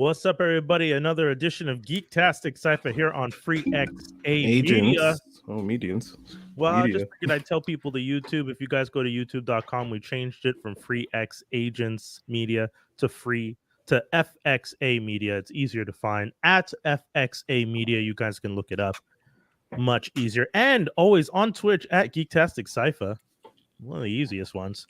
What's up, everybody? Another edition of Geektastic Cypher here on Free XA Media. Agents. Oh, medians. Well, I Media. just figured I'd tell people to YouTube. If you guys go to youtube.com, we changed it from Free X Agents Media to FXA Media. It's easier to find at FXA Media. You guys can look it up. Much easier. And always on Twitch at Geektastic Cypher. One of the easiest ones.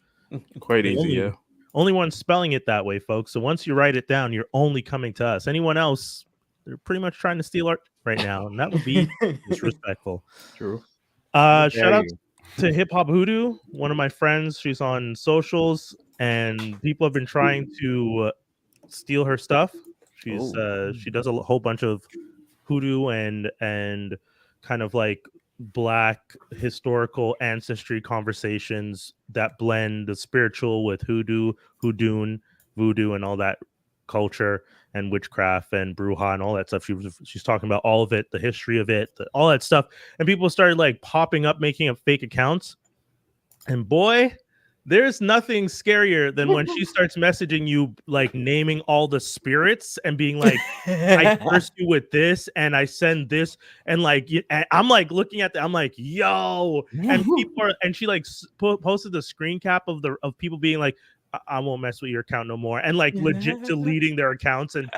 Quite easy, yeah. Only one spelling it that way, folks. So once you write it down, you're only coming to us. Anyone else, they're pretty much trying to steal art right now, and that would be disrespectful. True. Shout out to Hip Hop Hoodoo, one of my friends. She's on socials, and people have been trying to steal her stuff. She does a whole bunch of hoodoo and kind of like Black historical ancestry conversations that blend the spiritual with hoodoo, voodoo, and all that culture and witchcraft and bruja and all that stuff. She's talking about all of it, the history of it, all that stuff. And people started like popping up, making up fake accounts. And boy, there's nothing scarier than when she starts messaging you, like naming all the spirits and being like, I curse you with this and I send this. And like, and I'm like looking at that. I'm like, yo. And people are, and she like posted the screen cap of people being like, I won't mess with your account no more. And like legit deleting their accounts. And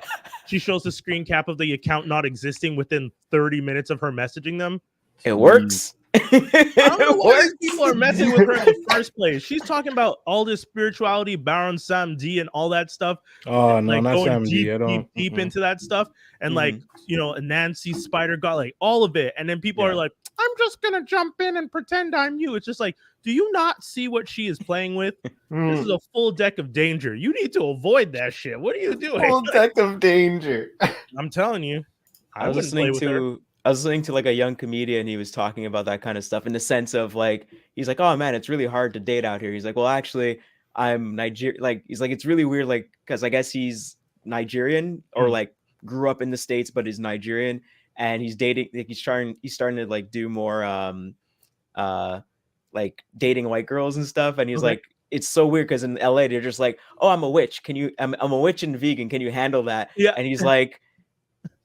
she shows the screen cap of the account not existing within 30 minutes of her messaging them. It works. I don't know why people are messing with her in the first place. She's talking about all this spirituality, Baron Sam D, and all that stuff. Oh no, like not going Sam D. deep into that stuff, and like Nancy Spider got like all of it, and then people are like, "I'm just gonna jump in and pretend I'm you." It's just like, do you not see what she is playing with? This is a full deck of danger. You need to avoid that shit. What are you doing? Full deck of danger. I'm telling you. I was listening to like a young comedian. He was talking about that kind of stuff in the sense of like, he's like, oh man, it's really hard to date out here. He's like, well, actually, I'm Nigerian. Like, he's like, it's really weird. Like, cause I guess he's Nigerian or like grew up in the States, but is Nigerian. And he's dating, like he's starting to like do more, like dating white girls and stuff. And he's like, it's so weird. Cause in LA, they're just like, oh, I'm a witch. I'm a witch and vegan. Can you handle that? Yeah. And he's like,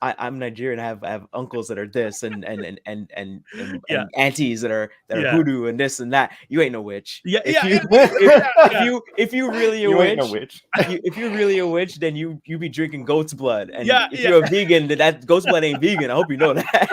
I'm Nigerian. I have uncles that are this and aunties that are hoodoo and this and that. You ain't no witch. If you really a witch, if you're really a witch, then you be drinking goat's blood. And if you're a vegan, then that goat's blood ain't vegan. I hope you know that.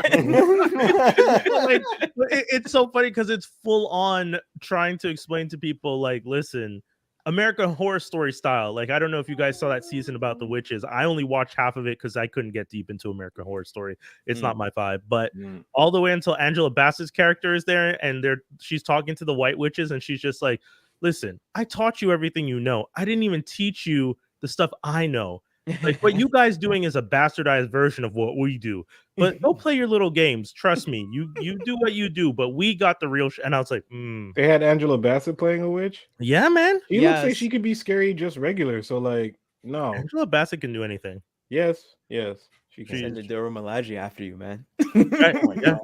It's so funny because it's full on trying to explain to people like, listen, American Horror Story style. Like, I don't know if you guys saw that season about the witches. I only watched half of it because I couldn't get deep into American Horror Story. It's not my vibe. But all the way until Angela Bassett's character is there and she's talking to the white witches and she's just like, listen, I taught you everything you know. I didn't even teach you the stuff I know. Like, what you guys doing is a bastardized version of what we do. But go play your little games. Trust me. You do what you do, but we got the real and I was like, They had Angela Bassett playing a witch? Yeah, man. She looks like she could be scary just regular. So like, no. Angela Bassett can do anything. Yes. She can send the Dora Milaje after you, man. Right. Oh my God.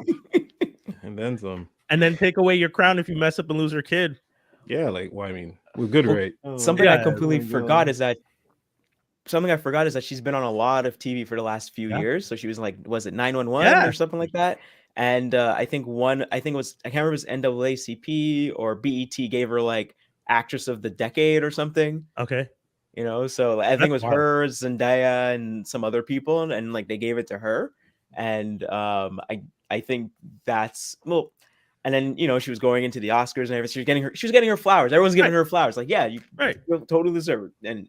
And then some. And then take away your crown if you mess up and lose your kid. Yeah, like, well, I mean, we're good, right? Something I completely forgot is that she's been on a lot of TV for the last few years. So she was like, was it 911 or something like that? And I can't remember if it was NAACP or BET gave her like Actress of the Decade or something. Okay. So I think it was her, Zendaya, and some other people, and like they gave it to her. And I think that's and then she was going into the Oscars and everything. She was getting her flowers. Everyone's giving her flowers. Like, yeah, you totally deserve it.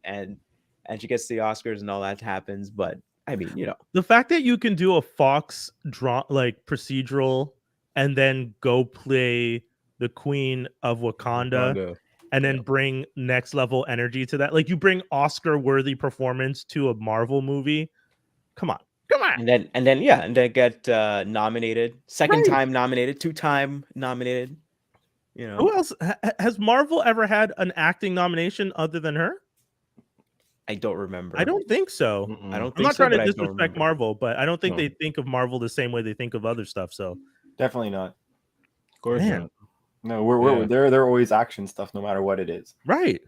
And she gets the Oscars and all that happens. But I mean, the fact that you can do a Fox procedural and then go play the Queen of Wakanda. And then bring next level energy to that. Like, you bring Oscar worthy performance to a Marvel movie. Come on. And then get nominated. Second time nominated, 2-time nominated. Who else has Marvel ever had an acting nomination other than her? I don't remember. I don't think so. I'm not trying to disrespect Marvel, but I don't think they think of Marvel the same way they think of other stuff. So definitely not. Of course not. No, they're always action stuff, no matter what it is. Right.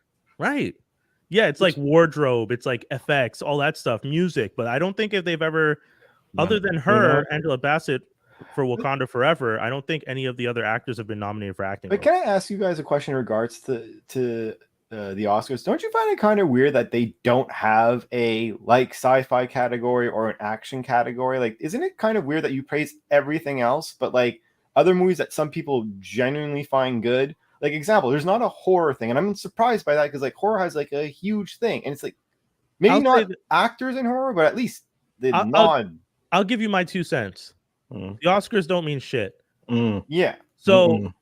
Yeah, it's like wardrobe, it's like FX, all that stuff, music. But I don't think if they've ever, other than her, Angela Bassett for Wakanda Forever, I don't think any of the other actors have been nominated for acting. But can I ask you guys a question in regards to the Oscars? Don't you find it kind of weird that they don't have a like sci-fi category or an action category? Like, isn't it kind of weird that you praise everything else, but like other movies that some people genuinely find good? Like, example, there's not a horror thing, and I'm surprised by that because like horror has like a huge thing, and it's like maybe not actors in horror, but at least the nod. I'll give you my 2 cents. The Oscars don't mean shit. Yeah. So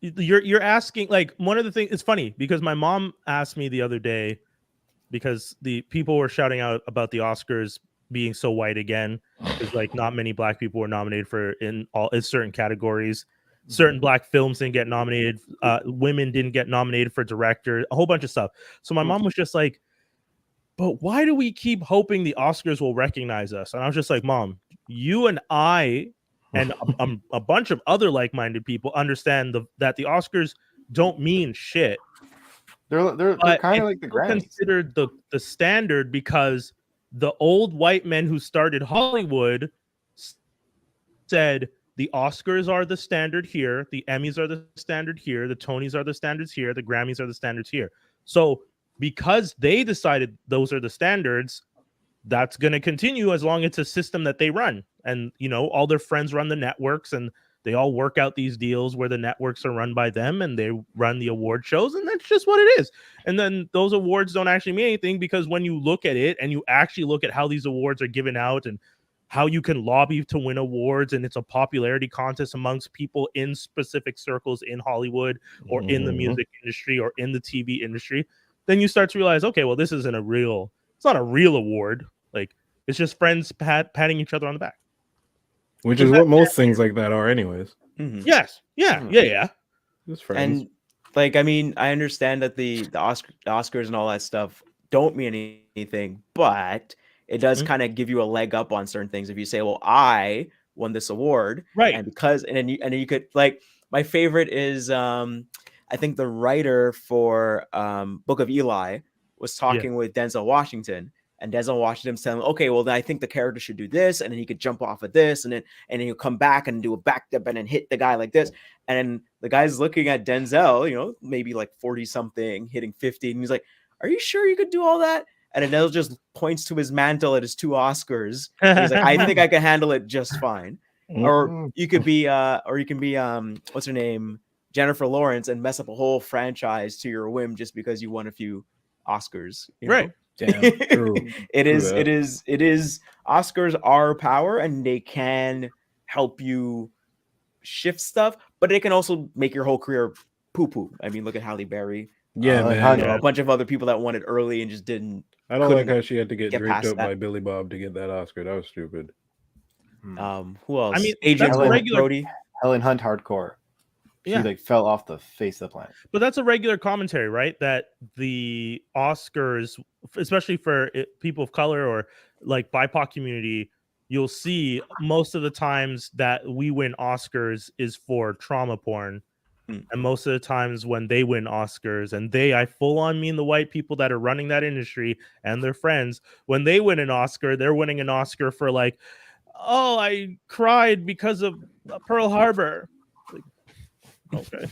you're asking, like, one of the things. It's funny because my mom asked me the other day because the people were shouting out about the Oscars being so white again. Because like not many black people were nominated for in certain categories. Certain black films didn't get nominated. Women didn't get nominated for director. A whole bunch of stuff. So my mom was just like, "But why do we keep hoping the Oscars will recognize us?" And I was just like, "Mom, you and I and a bunch of other like-minded people understand that the Oscars don't mean shit. They're kind of like the Grammys. Considered the standard because the old white men who started Hollywood said the Oscars are the standard here, the Emmys are the standard here, the Tonys are the standards here, the Grammys are the standards here. So because they decided those are the standards, that's going to continue as long as it's a system that they run. And, you know, all their friends run the networks and they all work out these deals where the networks are run by them and they run the award shows. And that's just what it is. And then those awards don't actually mean anything because when you look at it and you actually look at how these awards are given out and how you can lobby to win awards, and it's a popularity contest amongst people in specific circles in Hollywood or in the music industry or in the TV industry, then you start to realize, okay, well, this isn't it's not a real award. Like, it's just friends patting each other on the back. Which is what most things like that are anyways. Yes. Yeah. Just friends. And like, I mean, I understand that the Oscars and all that stuff don't mean anything, but it does kind of give you a leg up on certain things. If you say, well, I won this award. Right. And because, and then you could, like, my favorite is, I think the writer for Book of Eli was talking with Denzel Washington. And Denzel Washington's telling him, okay, well, then I think the character should do this, and then he could jump off of this, and then he'll come back and do a back step and then hit the guy like this. And then the guy's looking at Denzel, you know, maybe like 40 something, hitting 50, and he's like, "Are you sure you could do all that?" And then Denzel just points to his mantle at his 2 Oscars. He's like, "I think I can handle it just fine." Or you could be, what's her name, Jennifer Lawrence, and mess up a whole franchise to your whim just because you won a few Oscars, you know? Right. Damn, true. It is Oscars are power, and they can help you shift stuff, but it can also make your whole career poo-poo. I mean, look at Halle Berry. A bunch of other people that won it early and just didn't. I don't like how she had to get draped up by Billy Bob to get that Oscar. That was stupid. Who else? I mean, Adrian regular Brody. Helen Hunt hardcore. She like fell off the face of the planet. But that's a regular commentary, right? That the Oscars, especially for people of color or like BIPOC community, you'll see most of the times that we win Oscars is for trauma porn. And most of the times when they win Oscars, and I full on mean the white people that are running that industry and their friends, when they win an Oscar, they're winning an Oscar for like, oh, I cried because of Pearl Harbor. Okay.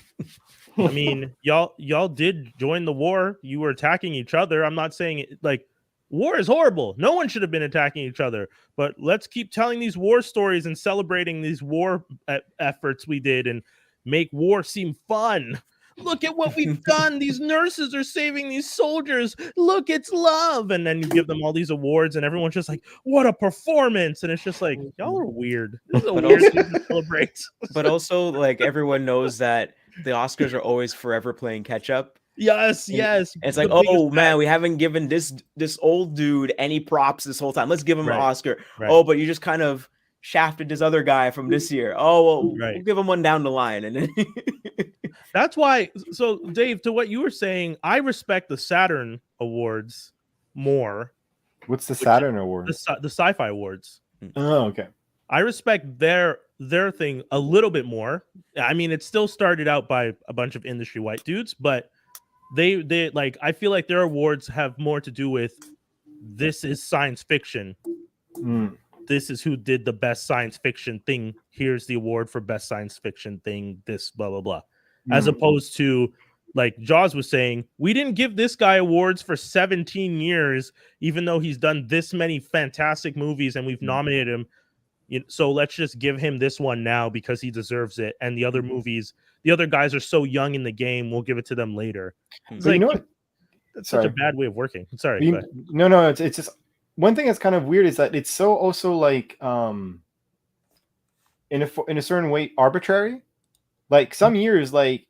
I mean, y'all did join the war. You were attacking each other. I'm not saying it, like, war is horrible. No one should have been attacking each other. But let's keep telling these war stories and celebrating these war efforts we did and make war seem fun. Look at what we've done. These nurses are saving these soldiers. Look, it's love. And then you give them all these awards, and everyone's just like, what a performance. And it's just like, y'all are weird. This is a weird thing to celebrate. But also, like, everyone knows that the Oscars are always forever playing catch up. Yes. And it's like, oh man, we haven't given this old dude any props this whole time. Let's give him an Oscar. Right. Oh, but you just kind of shafted this other guy from this year. Oh, well, we'll give him one down the line. And then that's why. So, Dave, to what you were saying, I respect the Saturn Awards more. What's the Saturn Awards? The Sci-Fi Awards. Oh, okay. I respect their thing a little bit more. I mean, it still started out by a bunch of industry white dudes, but they like, I feel like their awards have more to do with this is science fiction. This is who did the best science fiction thing. Here's the award for best science fiction thing. This blah blah blah, as opposed to like Jaws was saying, we didn't give this guy awards for 17 years, even though he's done this many fantastic movies and we've nominated him. So let's just give him this one now because he deserves it. And the other movies, the other guys are so young in the game, we'll give it to them later. It's But like, you know what? that's such a bad way of working. Sorry. You, no, it's just one thing that's kind of weird is that it's so also like in a certain way arbitrary. Like some years, like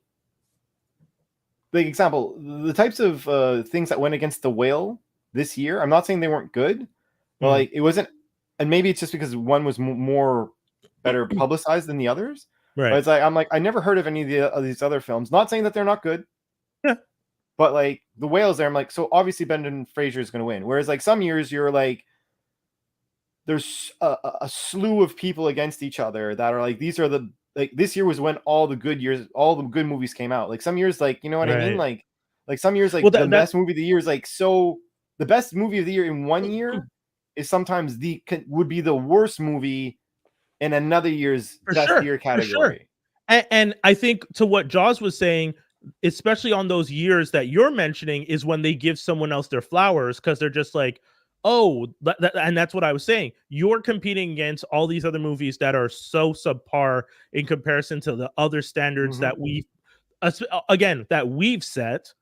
example, the types of things that went against The Whale this year. I'm not saying they weren't good, but like it wasn't. And maybe it's just because one was more better publicized than the others. Right. But it's like I never heard of any of these other films. Not saying that they're not good. Yeah. But like The Whale's there, I'm like, so obviously Brendan Fraser is going to win. Whereas like some years you're like, there's a slew of people against each other that are like, these are the like this year was when all the good movies came out. Like some years, like you know what I mean, like some years, like the best movie of the year is like so the best movie of the year in one year is sometimes would be the worst movie in another year's best year category. And I think to what Jaws was saying, especially on those years that you're mentioning, is when they give someone else their flowers because they're just like, oh, and that's what I was saying. You're competing against all these other movies that are so subpar in comparison to the other standards that we've set.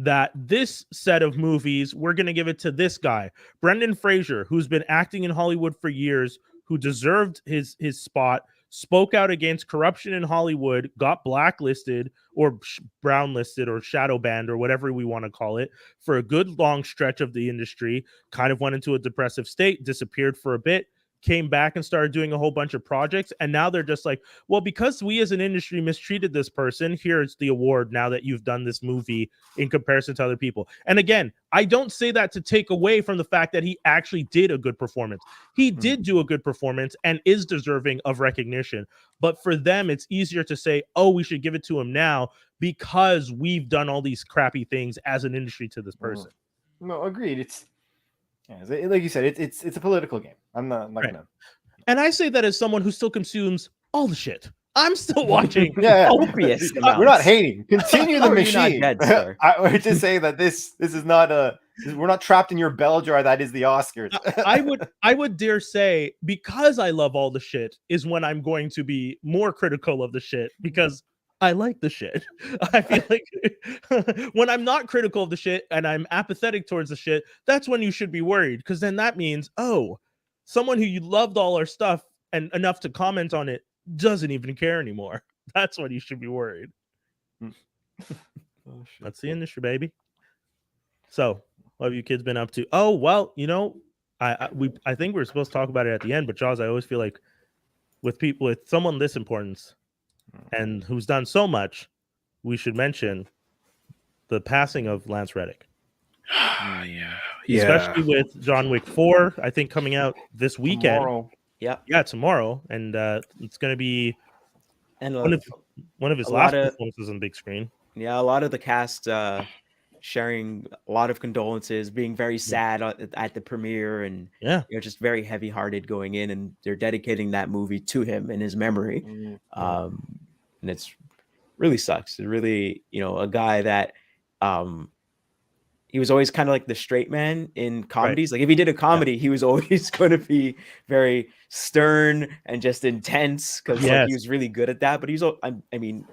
That this set of movies, we're going to give it to this guy, Brendan Fraser, who's been acting in Hollywood for years, who deserved his spot, spoke out against corruption in Hollywood, got blacklisted or brownlisted or shadow banned or whatever we want to call it for a good long stretch of the industry, kind of went into a depressive state, disappeared for a bit, came back and started doing a whole bunch of projects. And now they're just like, well, because we as an industry mistreated this person, here's the award now that you've done this movie in comparison to other people. And again, I don't say that to take away from the fact that he actually did a good performance. He did do a good performance and is deserving of recognition. But for them, it's easier to say, oh, we should give it to him now because we've done all these crappy things as an industry to this person. No, agreed. It's like you said, it's a political game. I'm not gonna. And I say that as someone who still consumes all the shit. I'm still watching. We're not hating. Continue the machine. Dead, we're just saying that this is not we're not trapped in your bell jar. That is the Oscars. I would dare say, because I love all the shit is when I'm going to be more critical of the shit because I like the shit. I feel like when I'm not critical of the shit and I'm apathetic towards the shit, that's when you should be worried, because then that means, oh, someone who you loved all our stuff and enough to comment on it doesn't even care anymore. That's when you should be worried. That's the industry, baby. So, what have you kids been up to? Oh, well, you know, I think we were supposed to talk about it at the end, but Jaws, I always feel like with someone this importance and who's done so much, we should mention the passing of Lance Reddick. Especially with John Wick 4, I think coming out this weekend. Tomorrow. Yeah, tomorrow, and it's going to be one of his last performances on the big screen. Yeah, a lot of the cast sharing a lot of condolences, being very sad at the premiere, and just very heavy-hearted going in, and they're dedicating that movie to him in his memory. And it's really sucks. It really, a guy that he was always kind of like the straight man in comedies. Like if he did a comedy, he was always going to be very stern and just intense because he was really good at that. But I mean,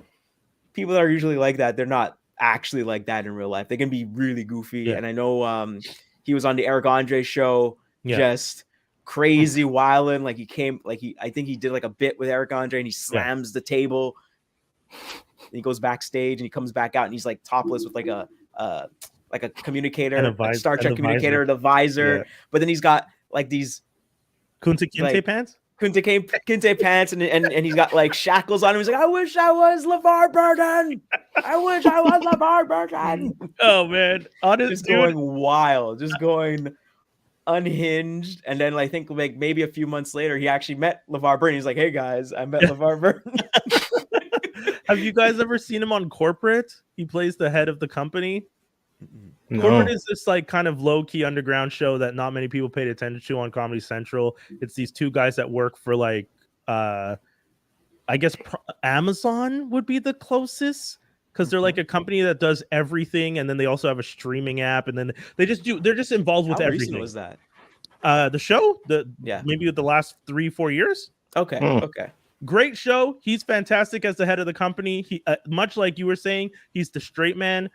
people that are usually like that, they're not actually like that in real life. They can be really goofy. And I know he was on the Eric Andre show, just crazy wilding. Like I think he did like a bit with Eric Andre and he slams the table. And he goes backstage and he comes back out and he's like topless with like a communicator, like Star Trek communicator, the visor. But then he's got like these Kunta Kinte pants. Kunta Kinte pants, and he's got like shackles on him. He's like, I wish I was LeVar Burton. I wish I was LeVar Burton. Oh man, just going wild, just going unhinged. And then I think like maybe a few months later, he actually met LeVar Burton. He's like, hey guys, I met LeVar Burton. Have you guys ever seen him on Corporate? He plays the head of the company. No. Corporate is this like kind of low-key underground show that not many people paid attention to on Comedy Central. It's these two guys that work for like I guess Amazon would be the closest, because they're like a company that does everything, and then they also have a streaming app, and then they're just involved with How everything. recent was that? The show, Yeah. maybe the last 3-4 years. Okay. Hmm. Okay. Great show. He's fantastic as the head of the company. He much like you were saying, he's the straight man,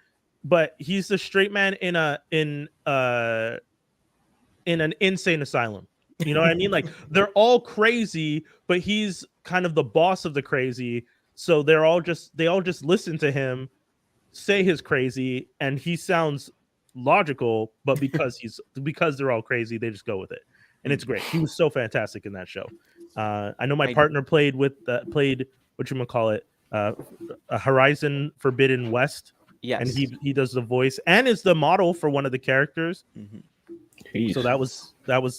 but he's the straight man in an insane asylum. You know what I mean? Like they're all crazy, but he's kind of the boss of the crazy. So they all just listen to him say his crazy, and he sounds logical, but because they're all crazy, they just go with it, and it's great. He was so fantastic in that show. I know my partner played whatchamacallit, Horizon Forbidden West. Yes. And he does the voice and is the model for one of the characters. Jeez. So that was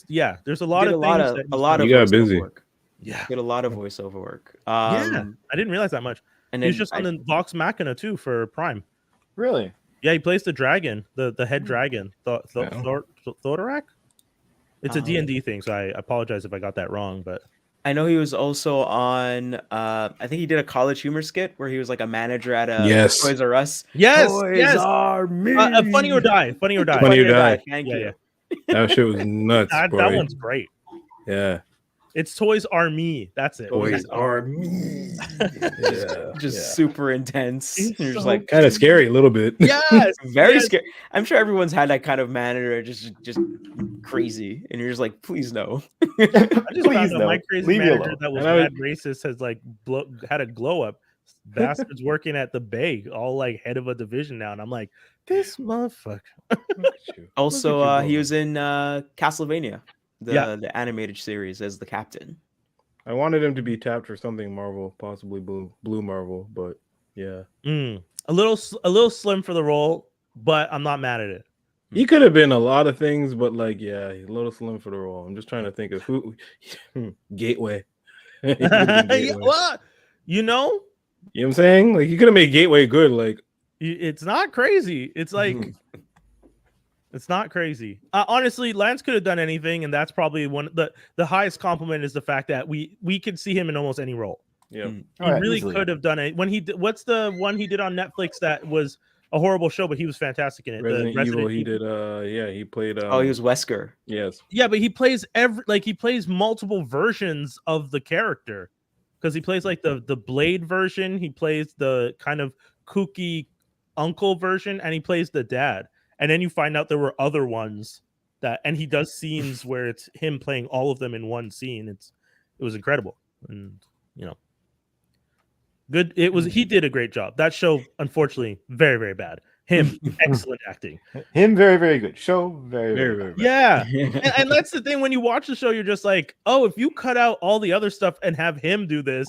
yeah. There's a lot of a lot things of that a lot of You got voiceover busy. work. yeah. Did a lot of voiceover work. Yeah, I didn't realize that much. And He was then just on the Vox Machina too for Prime. Really? Yeah, he plays the dragon, the head dragon, Thorak. It's a Um, D&D thing, so I apologize if I got that wrong, but I know he was also on. I think he did a College Humor skit where he was like a manager at a Yes. Toys R Us. yes, Toys yes. are me. Funny or Die. Funny or Die. Thank Yeah, you. yeah. That shit was nuts, That boy. one's great. Yeah. It's Toys Are Me. That's it. Toys are me. Yeah. Just super intense. He's You're just so like Kind of scary a little bit. Yes, very yes. scary. I'm sure everyone's had that kind of manager, just crazy, and you're just like, please no. I just Please found out no. my crazy Leave me manager alone. that was And I mad racist has like had a glow up. Bastards working at the Bay, all like head of a division now, and I'm like, this motherfucker. Also, Look at you, he bro. was in Castlevania, Yeah. the animated series as the captain. I wanted him to be tapped for something Marvel, possibly Blue Marvel, but yeah. A little slim for the role, but I'm not mad at it. He could have been a lot of things, but like, yeah, he's a little slim for the role. I'm just trying to think of who. Gateway. He could've been Yeah, Gateway. well, you know, You know what I'm saying? Like, he could have made Gateway good. Like, it's not crazy. It's like it's not crazy. Honestly, Lance could have done anything, and that's probably the highest compliment is the fact that we could see him in almost any role. yeah. Mm. He really could have done it when he did. What's the one he did on Netflix that was a horrible show, but he was fantastic in it? Resident The Evil, he did. Yeah, he played. Oh, he was Wesker. Yes. Yeah, but he plays he plays multiple versions of the character, because he plays like the Blade version, he plays the kind of kooky uncle version, and he plays the dad. And then you find out there were other ones and he does scenes where it's him playing all of them in one scene. It was incredible, and you know, good. He did a great job. That show, unfortunately, very, very bad. Him, excellent acting. Him, very, very good. Show, very, Very, very, very Yeah. And that's the thing, when you watch the show, you're just like, oh, if you cut out all the other stuff and have him do this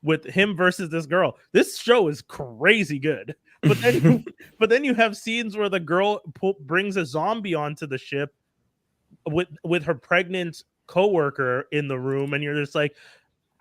with him versus this girl, this show is crazy good. But then you have scenes where the girl brings a zombie onto the ship with her pregnant coworker in the room, and you're just like,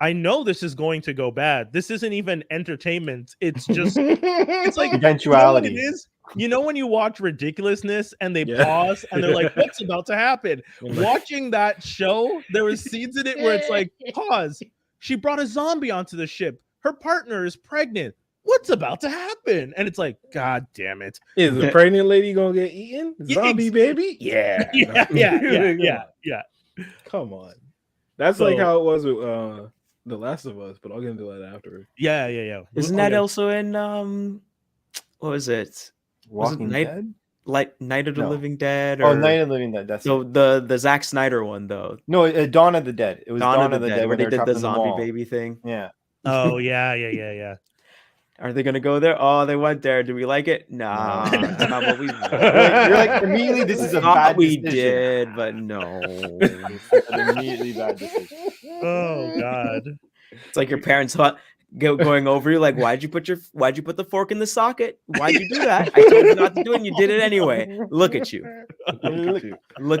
I know this is going to go bad. This isn't even entertainment. It's just it's like eventuality. You know what it is? You know when you watch Ridiculousness and they Yeah. pause and they're like, what's about to happen? Watching that show, there was scenes in it where it's like, pause. She brought a zombie onto the ship. Her partner is pregnant. What's about to happen? And it's like, God damn it. Is the pregnant lady gonna get eaten? Yeah, Zombie baby? Yeah. Yeah. Come on. That's So- like how it was with The Last of Us, but I'll get into that after. Yeah. Isn't Okay. that also in what was it? Walking Night- Dead? Like Night of the No. Living Dead? Oh, Or... Night of the Living Dead. That's So it. the Zack Snyder one though. No, Dawn of the Dead. It was Dawn of the Dead where they were did trapped the in zombie mall. baby thing. Yeah. Oh, yeah. Are they gonna go there? Oh, they went there. Do we like it? Nah, No. that's not what we You're like, immediately, this is a thought bad we decision. did, but no. It's like an immediately bad decision. Oh, God. It's like your parents going over you, like, why'd you put the fork in the socket? Why'd you do that? I told you not to do it, and you did it anyway. Look at you. Look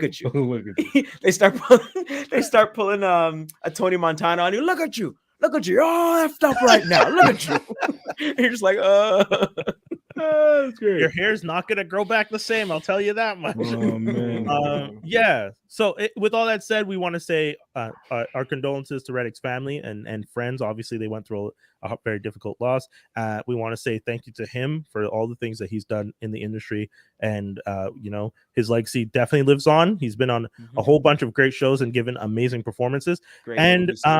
at you. Look at you. They start pulling a Tony Montana on you. Look at you. look at you, all effed up right now. Look at you. You're just like, That's great. Your hair's not gonna grow back the same. I'll tell you that much. Oh man. Yeah. So with all that said, we want to say our condolences to Reddick's family and friends. Obviously, they went through a very difficult loss. We want to say thank you to him for all the things that he's done in the industry, and his legacy definitely lives on. He's been on a whole bunch of great shows and given amazing performances. great And movies, too.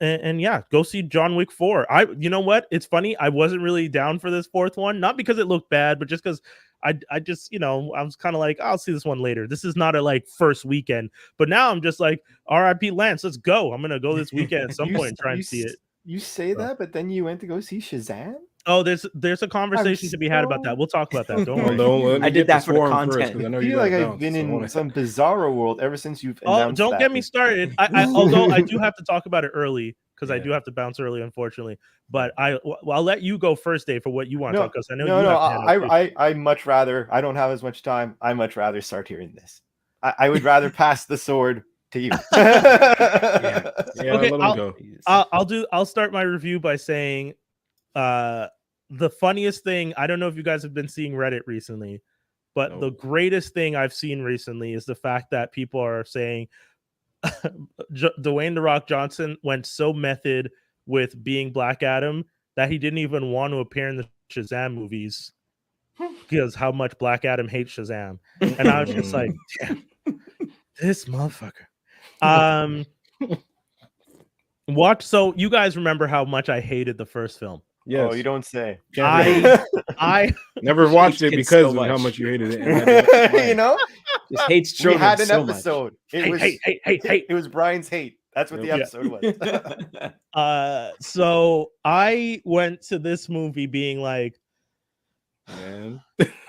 and yeah, go see John Wick 4. You know what? It's funny. I wasn't really down for this fourth one, not because it looked bad, but just because I just, I was kind of like, I'll see this one later. This is not a like first weekend, but now I'm just like, R.I.P. Lance, let's go. I'm gonna go this weekend at some point and try and see it. You say that, but then you went to go see Shazam? Oh, there's a conversation to be had about that. We'll talk about that. Don't worry. Let me I did get that this for the form content. 'cause I know I you feel got like it I've down, been so I in wanna- some bizarro world ever since you've Oh, announced don't that. get me started. Although I do have to talk about it early because I do have to bounce early, unfortunately. But I'll let you go first, Dave, for what you want to talk, because I know you have to handle I much rather, I don't have as much time. I much rather start hearing this. I would rather pass the sword to you. Yeah, Okay, let him go. I'll start my review by saying the funniest thing, I don't know if you guys have been seeing Reddit recently, but the greatest thing I've seen recently is the fact that people are saying Dwayne "The Rock" Johnson went so method with being Black Adam that he didn't even want to appear in the Shazam movies because how much Black Adam hates Shazam. And I was just like, damn, this motherfucker. So you guys remember how much I hated the first film? Yes. Oh, you don't say. I never watched it kids because so of how much. much you hated it. You know, Just hates we children had an so much. episode. It hey, was hey. it was Brian's hate. That's what the Yeah. episode was. So I went to this movie being like, Man.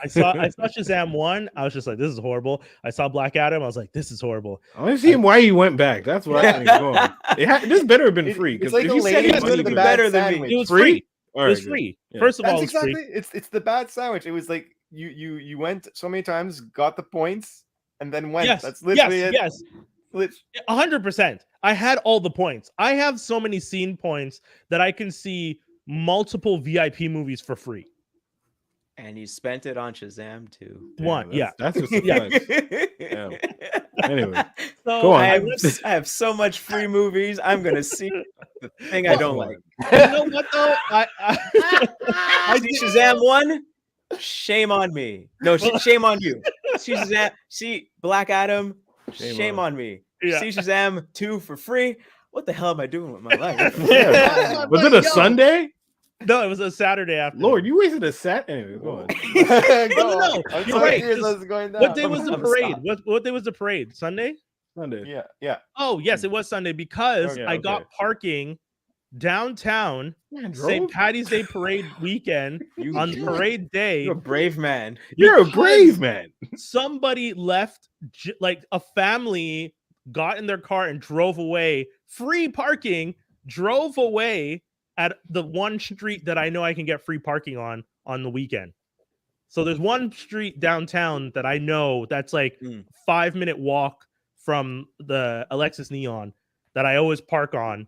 I saw Shazam 1. I was just like, this is horrible. I saw Black Adam. I was like, this is horrible. I want to see him why he went back. That's what I think is going. This better have been free. It's Because like if a you said lady he it's was gonna with be the better bad than me. sandwich. It was Free? free. All It right, was good. free. Yeah. First of all, That's it was free. exactly it's the bad sandwich. It was like you went so many times, got the points, and then went. Yes, That's literally it. yes. 100%. I had all the points. I have so many scene points that I can see multiple VIP movies for free. And you spent it on Shazam too. One, yeah. That's just a flex. Damn. Anyway, So go on. I have so much free movies. I'm gonna see the thing I don't like. You know what though? I see Shazam 1. Shame on me. No, shame on you. See Shazam. See Black Adam. Shame on me. Yeah. See Shazam 2 for free. What the hell am I doing with my life? Yeah. Was it a Sunday? No, it was a Saturday afternoon. Lord, you wasted a set. Anyway, go on. No. I'm You're so right. curious Just- what's going down. What day was the I'm parade? stop. What day was the parade? Sunday? Sunday. Yeah. Oh, yes, it was Sunday because Okay, I got okay. parking downtown Man, St. Patty's Day parade weekend on parade day. You're a brave man. You're a because brave man. Somebody left, like a family got in their car and drove away, free parking, drove away at the one street that I know I can get free parking on the weekend. So there's one street downtown that I know that's like 5-minute walk from the Alexis Neon that I always park on.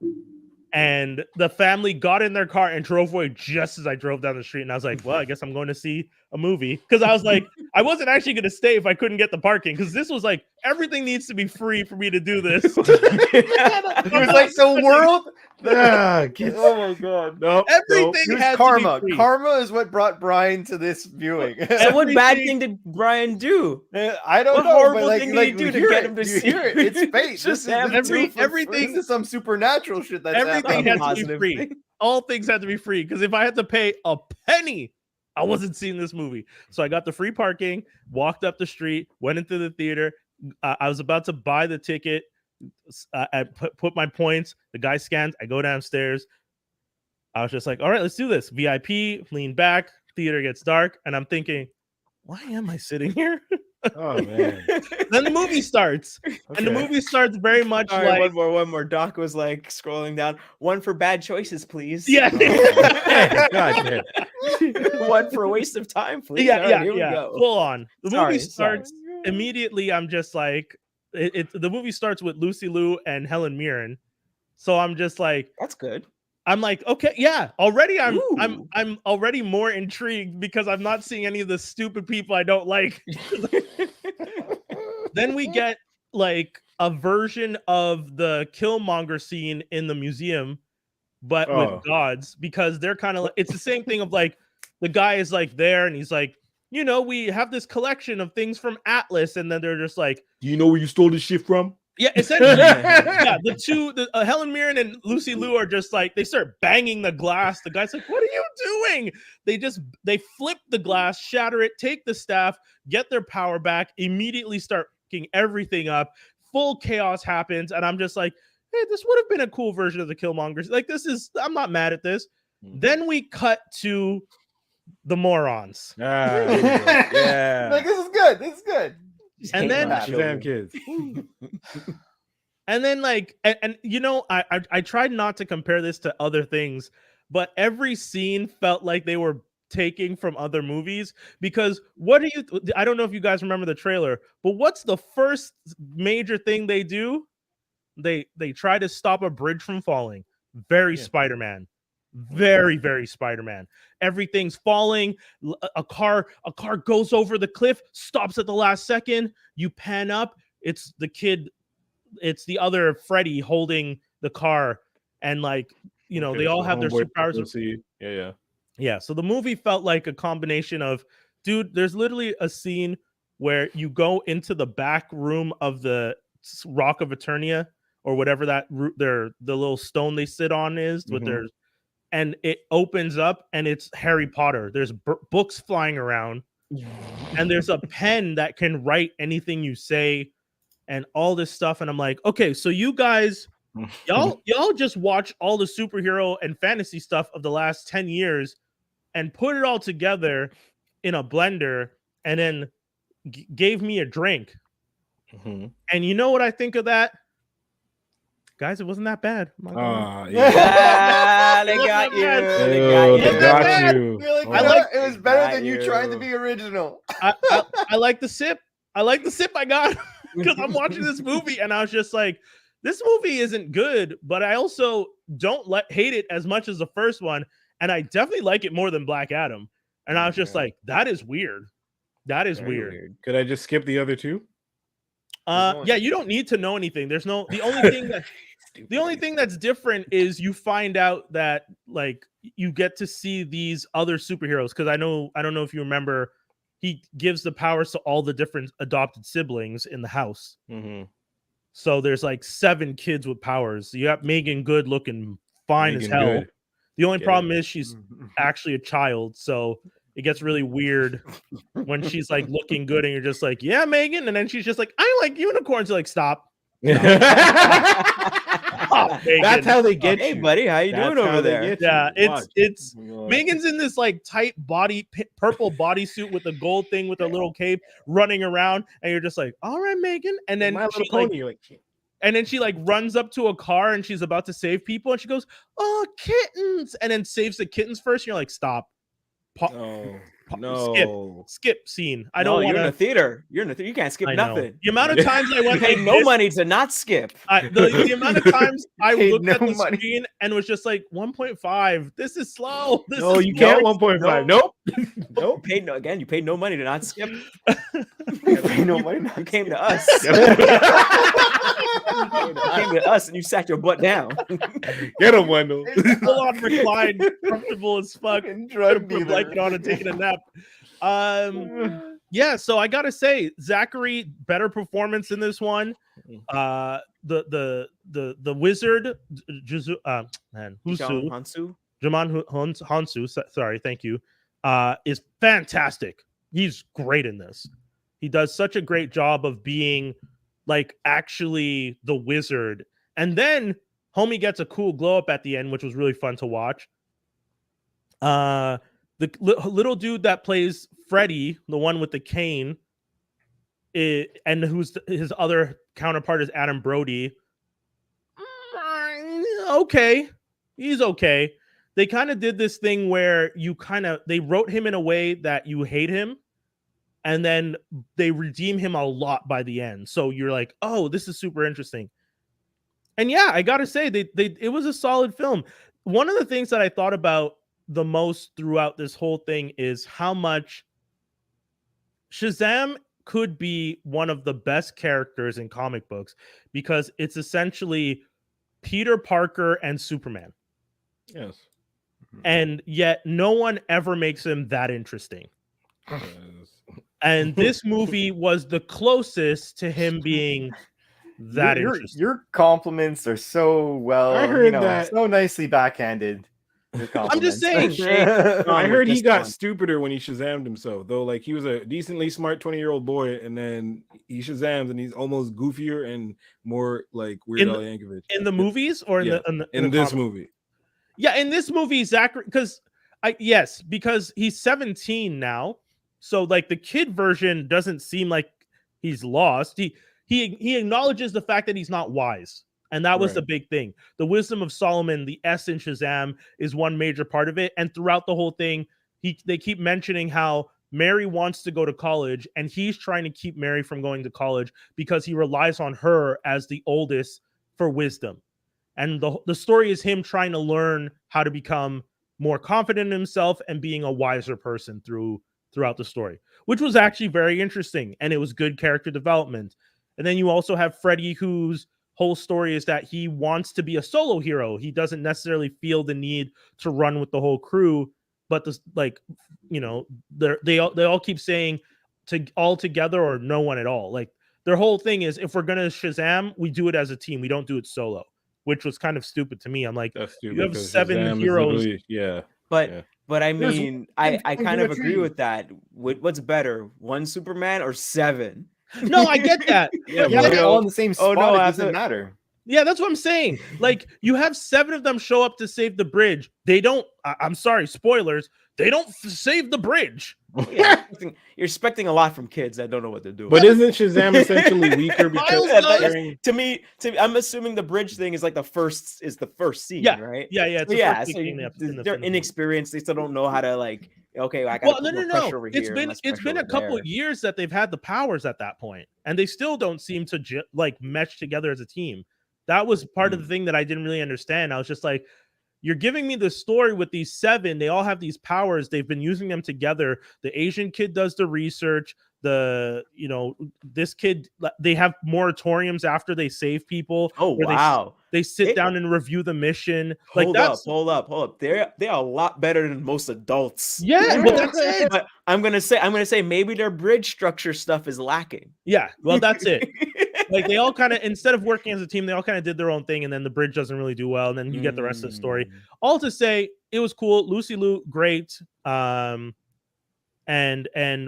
And the family got in their car and drove away just as I drove down the street. And I was like, well, I guess I'm going to see a movie. Because I was like, I wasn't actually going to stay if I couldn't get the parking. Because this was like, everything needs to be free for me to do this. It was like the world. Oh my god. No, Everything It was had karma. to be free. Karma is what brought Brian to this viewing. So what bad Everything- thing did Brian do? I don't What know. horrible but like, thing did like he do you to hear get it, him to you see hear it. It's fate. Just have everything- This is some supernatural shit that's Everything happening. has to be free. All things had to be free. Because if I had to pay a penny, I wasn't seeing this movie. So I got the free parking, walked up the street, went into the theater. I was about to buy the ticket. I put my points. The guy scans. I go downstairs. I was just like, all right, let's do this. VIP, lean back. Theater gets dark. And I'm thinking, why am I sitting here? Oh man. Then the movie starts. And the Okay. movie starts very much All right, like, one more. Doc was like scrolling down. One for bad choices, please. yeah. Oh, God damn. One for a waste of time, please. All right, yeah, here we yeah. go. Full on. The movie Sorry. starts immediately. I'm just like, the movie starts with Lucy Liu and Helen Mirren. So I'm just like, That's good. I'm like, okay, yeah. Already, I'm Ooh. already more intrigued because I'm not seeing any of the stupid people I don't like. Then we get like a version of the Killmonger scene in the museum, but with Oh. gods, because they're kind of like, it's the same thing of like the guy is like there and he's like, you know, we have this collection of things from Atlas, and then they're just like, Do you know where you stole this shit from? yeah, essentially, yeah. Helen Mirren and Lucy Liu are just like, they start banging the glass. The guy's like, "What are you doing?" They flip the glass, shatter it, take the staff, get their power back, immediately start fucking everything up. Full chaos happens, and I'm just like, "Hey, this would have been a cool version of the Killmongers." Like, I'm not mad at this. Then we cut to the morons. Yeah. Like, this is good. This is good. And then Damn kids. And then like, and you know, I tried not to compare this to other things, but every scene felt like they were taking from other movies, because I don't know if you guys remember the trailer, but what's the first major thing they do? They try to stop a bridge from falling. Very Spider-Man. Very, very Spider-Man. Everything's falling. A car goes over the cliff, stops at the last second. You pan up. It's the kid. It's the other Freddy holding the car, and like, you know, they all have their superpowers. Yeah. So the movie felt like a combination of, dude, there's literally a scene where you go into the back room of the Rock of Eternia, or whatever the little stone they sit on is, with their, and it opens up and it's Harry Potter. There's books flying around, and there's a pen that can write anything you say, and all this stuff. And I'm like, okay, so you guys, y'all just watch all the superhero and fantasy stuff of the last 10 years and put it all together in a blender, and then gave me a drink. And you know what I think of that? Guys, it wasn't that bad. They got you. They got you. It was better than you trying to be original. I like the sip. I like the sip I got, because I'm watching this movie and I was just like, this movie isn't good, but I also don't hate it as much as the first one, and I definitely like it more than Black Adam. And I was just like, that is weird. That is weird. Could I just skip the other two? Yeah, you don't need to know anything. There's no, the only thing that's different is you find out that like you get to see these other superheroes, because I don't know if you remember, he gives the powers to all the different adopted siblings in the house. So there's like 7 kids with powers. You got Megan Good looking fine as hell. Good. The only problem is she's actually a child, so it gets really weird when she's like looking good and you're just like, yeah, Megan, and then she's just like, I like unicorns. You're like, stop. That's how they get Hey, you. buddy, how you doing over there? Yeah, it's Megan's in this like tight purple bodysuit with a gold thing with a little cape, running around, and you're just like, all right, Megan. And then she like runs up to a car and she's about to save people, and she goes, oh, kittens, and then saves the kittens first. And you're like, stop. Skip scene. I don't want to. You're in the theater. You can't skip nothing. The amount of times I went, paid no money to not skip. The amount of times I looked at the screen and was just like, 1.5. This is slow. You can't 1.5. Nope. You paid no money to not skip. You paid no money. You came to us. You came to us and you sat your butt down. Get him, Wendell. Full on reclined, comfortable as fuck. Blanket on and taking a nap. Yeah, so I gotta say, Zachary, better performance in this one. The wizard, Hansu, sorry, thank you, is fantastic. He's great in this. He does such a great job of being like actually the wizard. And then homie gets a cool glow up at the end, which was really fun to watch. The little dude that plays Freddy, the one with the cane, and who's his other counterpart is Adam Brody. Okay, he's okay. They kind of did this thing where they wrote him in a way that you hate him, and then they redeem him a lot by the end. So you're like, oh, this is super interesting. And yeah, I gotta say, it was a solid film. one of the things that I thought about the most throughout this whole thing is how much Shazam could be one of the best characters in comic books because it's essentially Peter Parker and Superman. Yes. And yet no one ever makes him that interesting. Yes. And this movie was the closest to him being that interesting. Your compliments are so well, I heard that. so nicely backhanded. I'm just saying. I heard he got stupider when he Shazammed himself, though. Like he was a decently smart 20-year-old boy, and then he Shazams, and he's almost goofier and more like Weird Al Yankovic. In the movies, or in this movie? Yeah, in this movie, Zachary, because he's 17 now, so like the kid version doesn't seem like he's lost. He acknowledges the fact that he's not wise. And that was the big thing. The wisdom of Solomon, the S in Shazam, is one major part of it. And throughout the whole thing, they keep mentioning how Mary wants to go to college, and he's trying to keep Mary from going to college because he relies on her as the oldest for wisdom. And the story is him trying to learn how to become more confident in himself and being a wiser person throughout the story, which was actually very interesting. And it was good character development. And then you also have Freddy, whose whole story is that he wants to be a solo hero. He doesn't necessarily feel the need to run with the whole crew, but they all keep saying to all together or no one at all. Like their whole thing is, if we're gonna Shazam, we do it as a team. We don't do it solo, which was kind of stupid to me. I'm like, you have 7 Shazam heroes. But I mean, I kind of agree with that. What's better, 1 Superman or 7? No, I get that. They're all in the same spot. It doesn't matter. Yeah, that's what I'm saying. Like, you have 7 of them show up to save the bridge. They don't. I'm sorry, spoilers. They don't save the bridge. Yeah, you're expecting a lot from kids that don't know what they're doing. But isn't Shazam essentially weaker because to me, I'm assuming the bridge thing is like the first scene, right? Yeah. They're inexperienced. They still don't know how to like. Okay, I got pressure over here. It's been a couple years that they've had the powers at that point, and they still don't seem to mesh together as a team. That was part of the thing that I didn't really understand. I was just like, you're giving me the story with these 7. They all have these powers. They've been using them together. The Asian kid does the research. This kid, they have moratoriums after they save people. Oh, wow. They sit down and review the mission. Hold up. They're a lot better than most adults. Yeah, but that's it. But I'm gonna say maybe their bridge structure stuff is lacking. Yeah, well, that's it. Like they all kind of, instead of working as a team, they all kind of did their own thing, and then the bridge doesn't really do well, and then you get the rest of the story. All to say, it was cool. Lucy Liu, great. And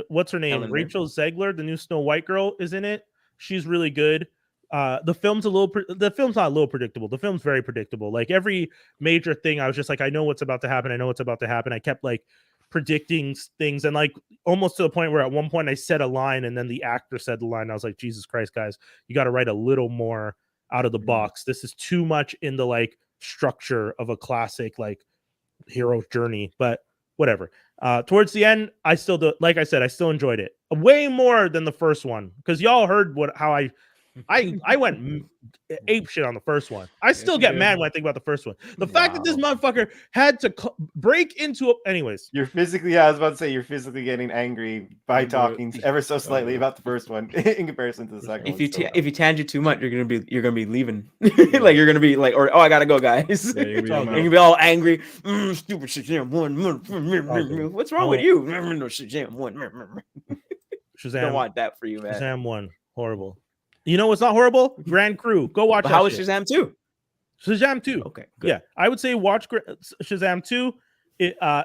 what's her name? Rachel Zegler, the new Snow White girl, is in it. She's really good. The film's not a little predictable. The film's very predictable. Like every major thing, I was just like, I know what's about to happen. I kept like predicting things, and like almost to the point where at one point I said a line and then the actor said the line. I was like, Jesus Christ, guys, you got to write a little more out of the box. This is too much in the like structure of a classic like hero journey, but whatever. Towards the end, I still enjoyed it way more than the first one, because y'all heard how I went ape shit on the first one. I still get mad when I think about the first one. The fact that this motherfucker had to break into anyways. I was about to say, you're physically getting angry by talking ever so slightly about the first one in comparison to the second one. If you tangent too much, you're gonna be leaving. Like you're gonna be like, I gotta go, guys. Yeah, you're gonna be all angry. Stupid Shazam 1. What's wrong with you? Shazam 1. Shazam. Don't want that for you, man. Shazam 1. Horrible. You know what's not horrible? Grand Crew. Go watch. But how is Shazam 2? Shazam 2. Okay, good. Yeah, I would say watch Shazam 2.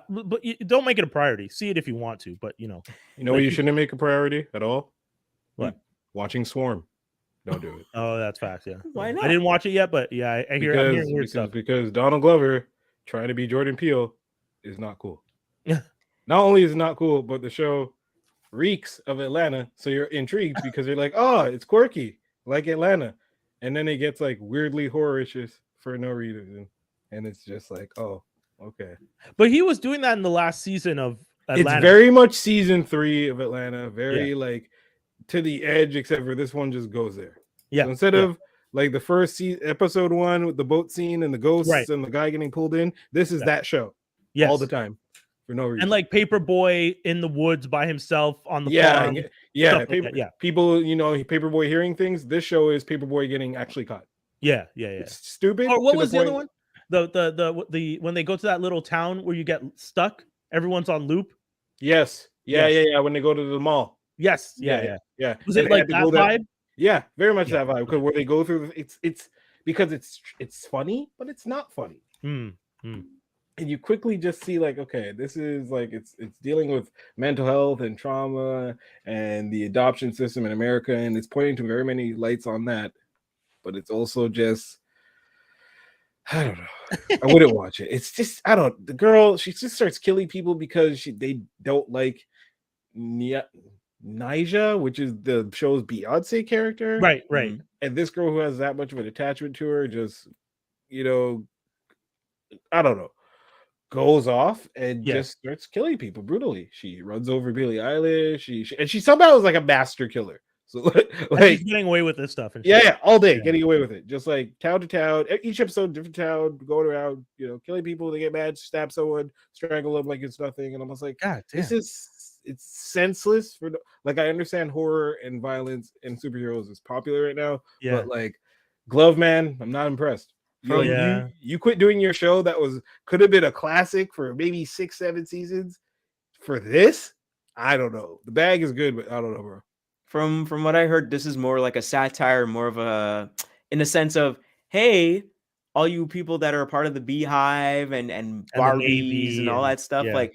But don't make it a priority. See it if you want to, but you know what you shouldn't make a priority at all. What? Watching Swarm. Don't do it. Oh, that's facts. Yeah. Why not? I didn't watch it yet, but yeah, I'm hearing weird stuff. Because Donald Glover trying to be Jordan Peele is not cool. Yeah. Not only is it not cool, but the show reeks of Atlanta, so you're intrigued because you're like, oh, it's quirky like Atlanta, and then it gets like weirdly horror-ish for no reason, and it's just like, oh, okay. But he was doing that in the last season of Atlanta. It's very much season 3 of Atlanta, very like to the edge, except for this one just goes there. Yeah. So instead of Like the first episode 1 with the boat scene and the ghosts Right. and the guy getting pulled in. This is that show Yes. all the time for no reason. And like Paperboy in the woods by himself on the farm. Yeah, stuff like that, yeah. People, Paperboy hearing things. This show is Paperboy getting actually caught. Yeah. It's stupid. Or what to was the other point- one? The when they go to that little town where you get stuck, everyone's on loop. Yes. Yes. Yeah. When they go to the mall. Yes. Yeah. And Was it they had like to that go there- vibe? Yeah, very much that vibe. Because where they go through, it's because it's funny, but it's not funny. Mm. And you quickly just see like, okay, this is like it's dealing with mental health and trauma and the adoption system in America, and it's pointing to very many lights on that. But it's also just, I don't know. I wouldn't watch it. It's just, I don't. The girl, she just starts killing people because they don't like Nyjah, which is the show's Beyonce character. Right. And this girl who has that much of an attachment to her just, I don't know, goes off and just starts killing people brutally. She runs over Billie Eilish. She somehow is like a master killer. So like She's getting away with this stuff. And yeah, all day getting away with it. Just like town to town, each episode, different town, going around, killing people. They get mad, stab someone, strangle them like it's nothing. And I'm just like, God damn. it's senseless. Like, I understand horror and violence and superheroes is popular right now, but like Glove Man, I'm not impressed. You quit doing your show that could have been a classic for maybe 6-7 seasons for this. I don't know. The bag is good, but I don't know, bro. From what I heard, this is more like a satire, more of a, in the sense of, hey, all you people that are a part of the Beehive and Barbies and all that stuff, like,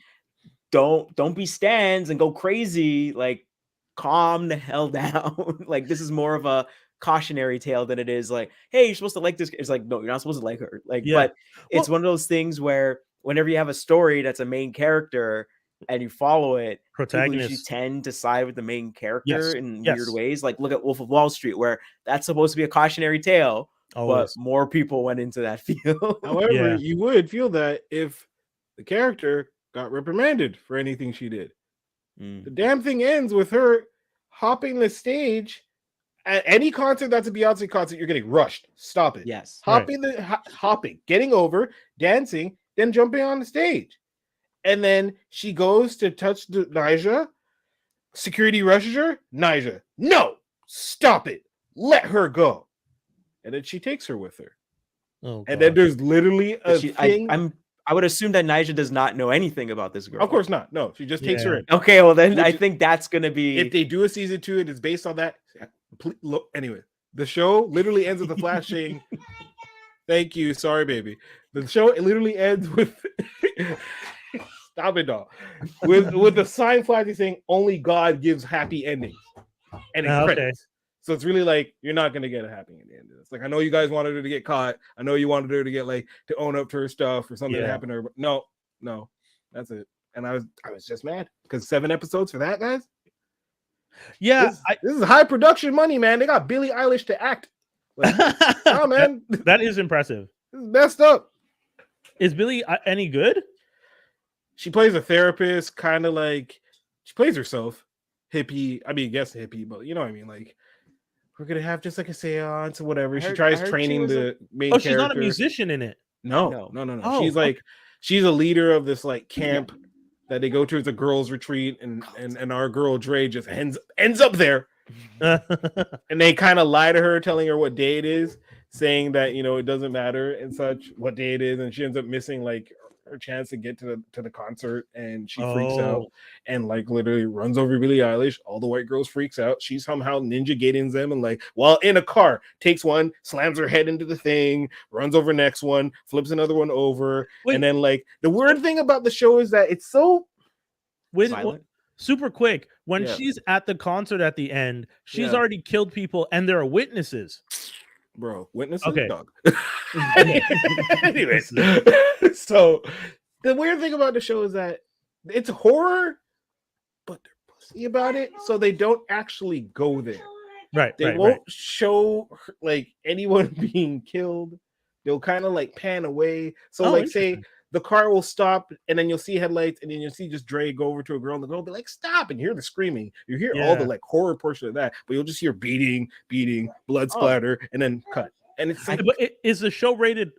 don't be stands and go crazy. Like, calm the hell down. Like, this is more of a cautionary tale than it is like, hey, you're supposed to like this. It's like, no, you're not supposed to like her. Like, but it's one of those things where whenever you have a story that's a main character and you follow it, protagonist, you tend to side with the main character in weird ways. Like, look at Wolf of Wall Street, where that's supposed to be a cautionary tale, but more people went into that field. However, you would feel that if the character got reprimanded for anything she did. The damn thing ends with her hopping the stage at any concert that's a Beyonce concert. You're getting rushed. Stop it. Yes. Hopping, getting over, dancing, then jumping on the stage. And then she goes to touch Nyjah. Security rushes her. Nyjah, no, stop it. Let her go. And then she takes her with her. Oh, and then there's literally a thing. I would assume that Nyjah does not know anything about this girl. Of course not. No, she just takes her in. Okay, well then I think that's gonna be, if they do a season 2 and it's based on that. Anyway, the show literally ends with the Flash saying, "Thank you, sorry, baby." The show literally ends with stop it, dog. With the sign flashing saying, "Only God gives happy endings," and it credits. So it's really like, you're not gonna get a happy ending. It's like, I know you guys wanted her to get caught. I know you wanted her to get to own up to her stuff or something that happened to her. But no, that's it. And I was just mad because 7 episodes for that, guys. Yeah, this is high production money, man. They got Billie Eilish to act. Like, oh man, that is impressive. This is messed up. Is Billie any good? She plays a therapist, kind of like she plays herself, hippie. I mean, guess hippie, but you know what I mean. Like, we're gonna have just like a seance or whatever. She tries training the main character. She's not a musician in it. No. Oh, She's a leader of this like camp that they go to. It's a girls' retreat, and our girl Dre just ends up there. And they kind of lie to her, telling her what day it is, saying that it doesn't matter and such what day it is, and she ends up missing like her chance to get to the concert, and she freaks out and like literally runs over Billie Eilish. All the white girls freaks out. She somehow ninja gatings them and like while in a car takes one, slams her head into the thing, runs over next one, flips another one over. And then like the weird thing about the show is that it's so super quick. When she's at the concert at the end, she's already killed people and there are witnesses. Bro, witnesses? Okay. Dog. Anyways, so the weird thing about the show is that it's horror, but they're pussy about it, so they don't actually go there. Right. They won't show like anyone being killed. They'll kind of like pan away. So say the car will stop, and then you'll see headlights, and then you'll see just Dre go over to a girl, and the girl will be like, "Stop!" and you hear the screaming. You hear all the like horror portion of that, but you'll just hear beating, blood splatter, and then cut. And it's like, But is the show rated?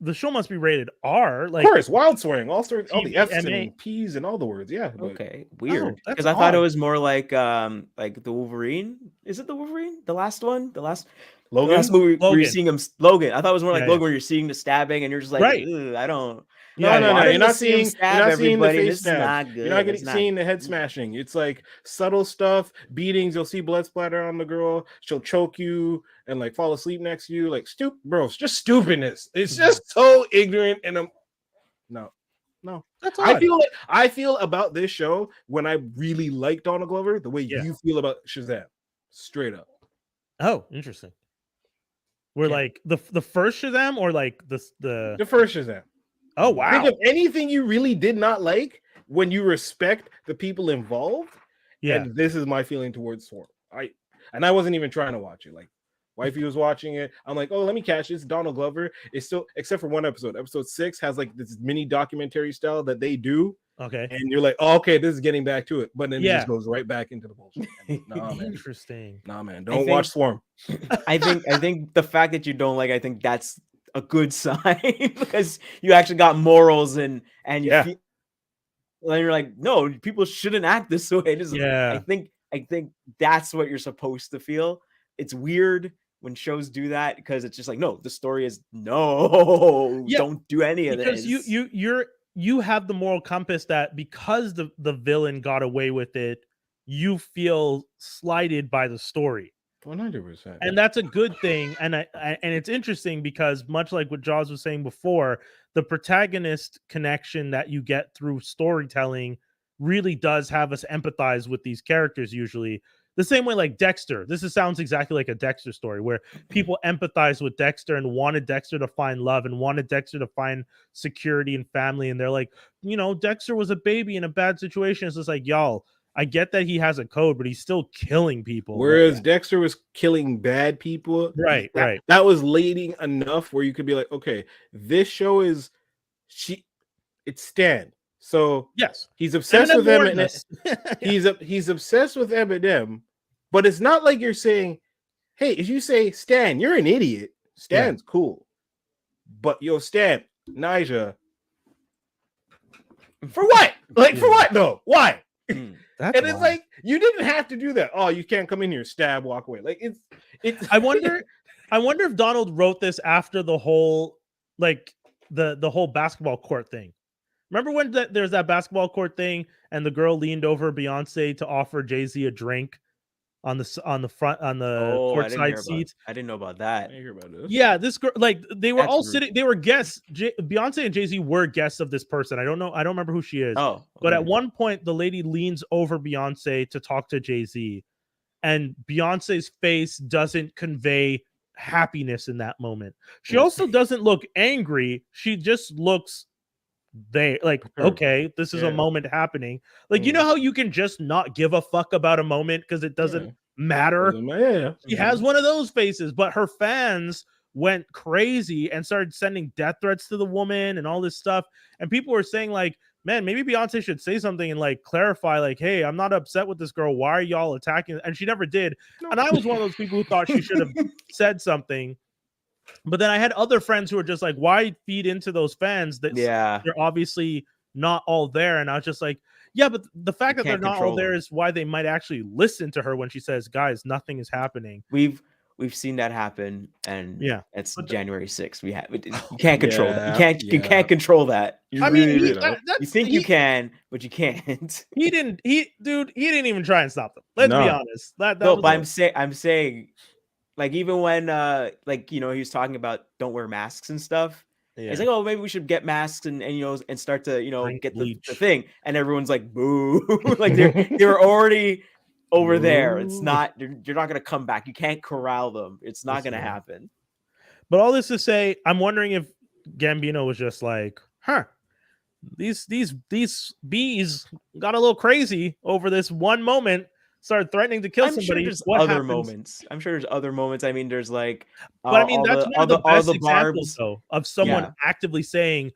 The show must be rated R. Like, of course, wild swearing, all the F's TVMA. and P's and all the words. Yeah. But Okay, weird. that's Because I thought it odd. was more like the Wolverine. Is it the Wolverine? The last one? The last Logan. movie where Logan. you're seeing him. Logan. I thought it was more like Yeah, Logan, where you're seeing the stabbing, and you're just like, Right. "Ugh, I don't. No, why you're does not it seem seeing. stab You're not seeing the everybody? face This is stab. not good. You're not It's seeing the head smashing. It's like subtle stuff, beatings. You'll see blood splatter on the girl. She'll choke you and like fall asleep next to you. Like bro, it's just stupidness. It's just so ignorant. And no. That's I odd. feel about this show when I really like Donald Glover the way Yeah. you feel about Shazam. Straight up. Oh, interesting. We're Yeah. like the first Shazam or like the The first Shazam. oh wow. Think of anything you really did not like when you respect the people involved. Yeah. And this is my feeling towards Swarm. I wasn't even trying to watch it. Like wifey was watching it. I'm like, oh, let me catch this. Donald Glover is still, except for one episode. Episode 6 has like this mini documentary style that they do. Okay. And you're like, oh, okay, this is getting back to it. But then it Yeah. just goes right back into the bullshit. Nah, man. Interesting. Nah, man. I Don't think- watch Swarm. I think the fact that you don't like, I think that's a good sign because you actually got morals and you Yeah. feel, and you're like, no, people shouldn't act this way. Yeah. I think that's what you're supposed to feel. It's weird when shows do that because it's just like, no, the story is no, Yeah, don't do any of Because this. you have the moral compass that because the villain got away with it, you feel slighted by the story. 100%. And that's a good thing. And and it's interesting because much like what Jaws was saying before, the protagonist connection that you get through storytelling really does have us empathize with these characters usually. The same way like Dexter. Sounds exactly like a Dexter story where people empathize with Dexter and wanted Dexter to find love and wanted Dexter to find security and family. And they're like, Dexter was a baby in a bad situation. It's just like, y'all, I get that he has a code, but he's still killing people. Whereas Dexter was killing bad people. Right. That was leading enough where you could be like, okay, this show is it's Stan. So Yes. he's obsessed Eminem with warned Eminem. us. He's obsessed with Eminem, but it's not like you're saying, hey, if you say Stan, you're an idiot. Stan's cool. But Stan, Nija. For what? Like for what though? Why? That's And it's wild. like you didn't have to do that. Oh, you can't come in here, stab, walk away. Like it's I wonder if Donald wrote this after the whole like the whole basketball court thing. Remember when there's that basketball court thing and the girl leaned over Beyonce to offer Jay-Z a drink on the front on the courtside seats? I didn't know about that. I hear about this. Yeah, this girl, like they were That's all rude. sitting. They were guests. Beyonce and Jay-Z were guests of this person. I don't remember who she is. Oh, But at okay. one point, the lady leans over Beyonce to talk to Jay-Z, and Beyonce's face doesn't convey happiness in that moment. She also doesn't look angry. She just looks like, okay, this is a Yeah. moment happening. Like, you know how you can just not give a fuck about a moment because it doesn't matter? Yeah. She has one of those faces, but her fans went crazy and started sending death threats to the woman and all this stuff. And people were saying, like, man, maybe Beyonce should say something and like clarify, like, hey, I'm not upset with this girl. Why are y'all attacking? And she never did. And I was one of those people who thought she should have said something. But then I had other friends who were just like, why feed into those fans that Yeah. they're obviously not all there? And I was just like, yeah, but the fact that they're can't not all control there them. is why they might actually listen to her when she says, guys, nothing is happening. We've seen that happen, and Yeah. it's But January 6th. You can't control that. You Yeah. can't control that. You I mean, really he- don't. that's- You think he- you can, but you can't. He didn't even try and stop them. Let's be No. honest. That No, was but I'm saying, like, even when he was talking about don't wear masks and stuff. yeah. It's like, oh, maybe we should get masks and and start to Drink get the bleach. thing, and everyone's like, boo, like they're already over there. It's Boo. not you're not gonna come back. You can't corral them. It's not gonna Listen. happen. But all this to say, I'm wondering if Gambino was just like, these bees got a little crazy over this one moment, started threatening to kill I'm sure somebody. there's What other happens? moments. I'm sure there's other moments. I mean, there's like, But I mean, all that's the, one all of the the, all best the examples, barbs. though, of someone Yeah. actively saying,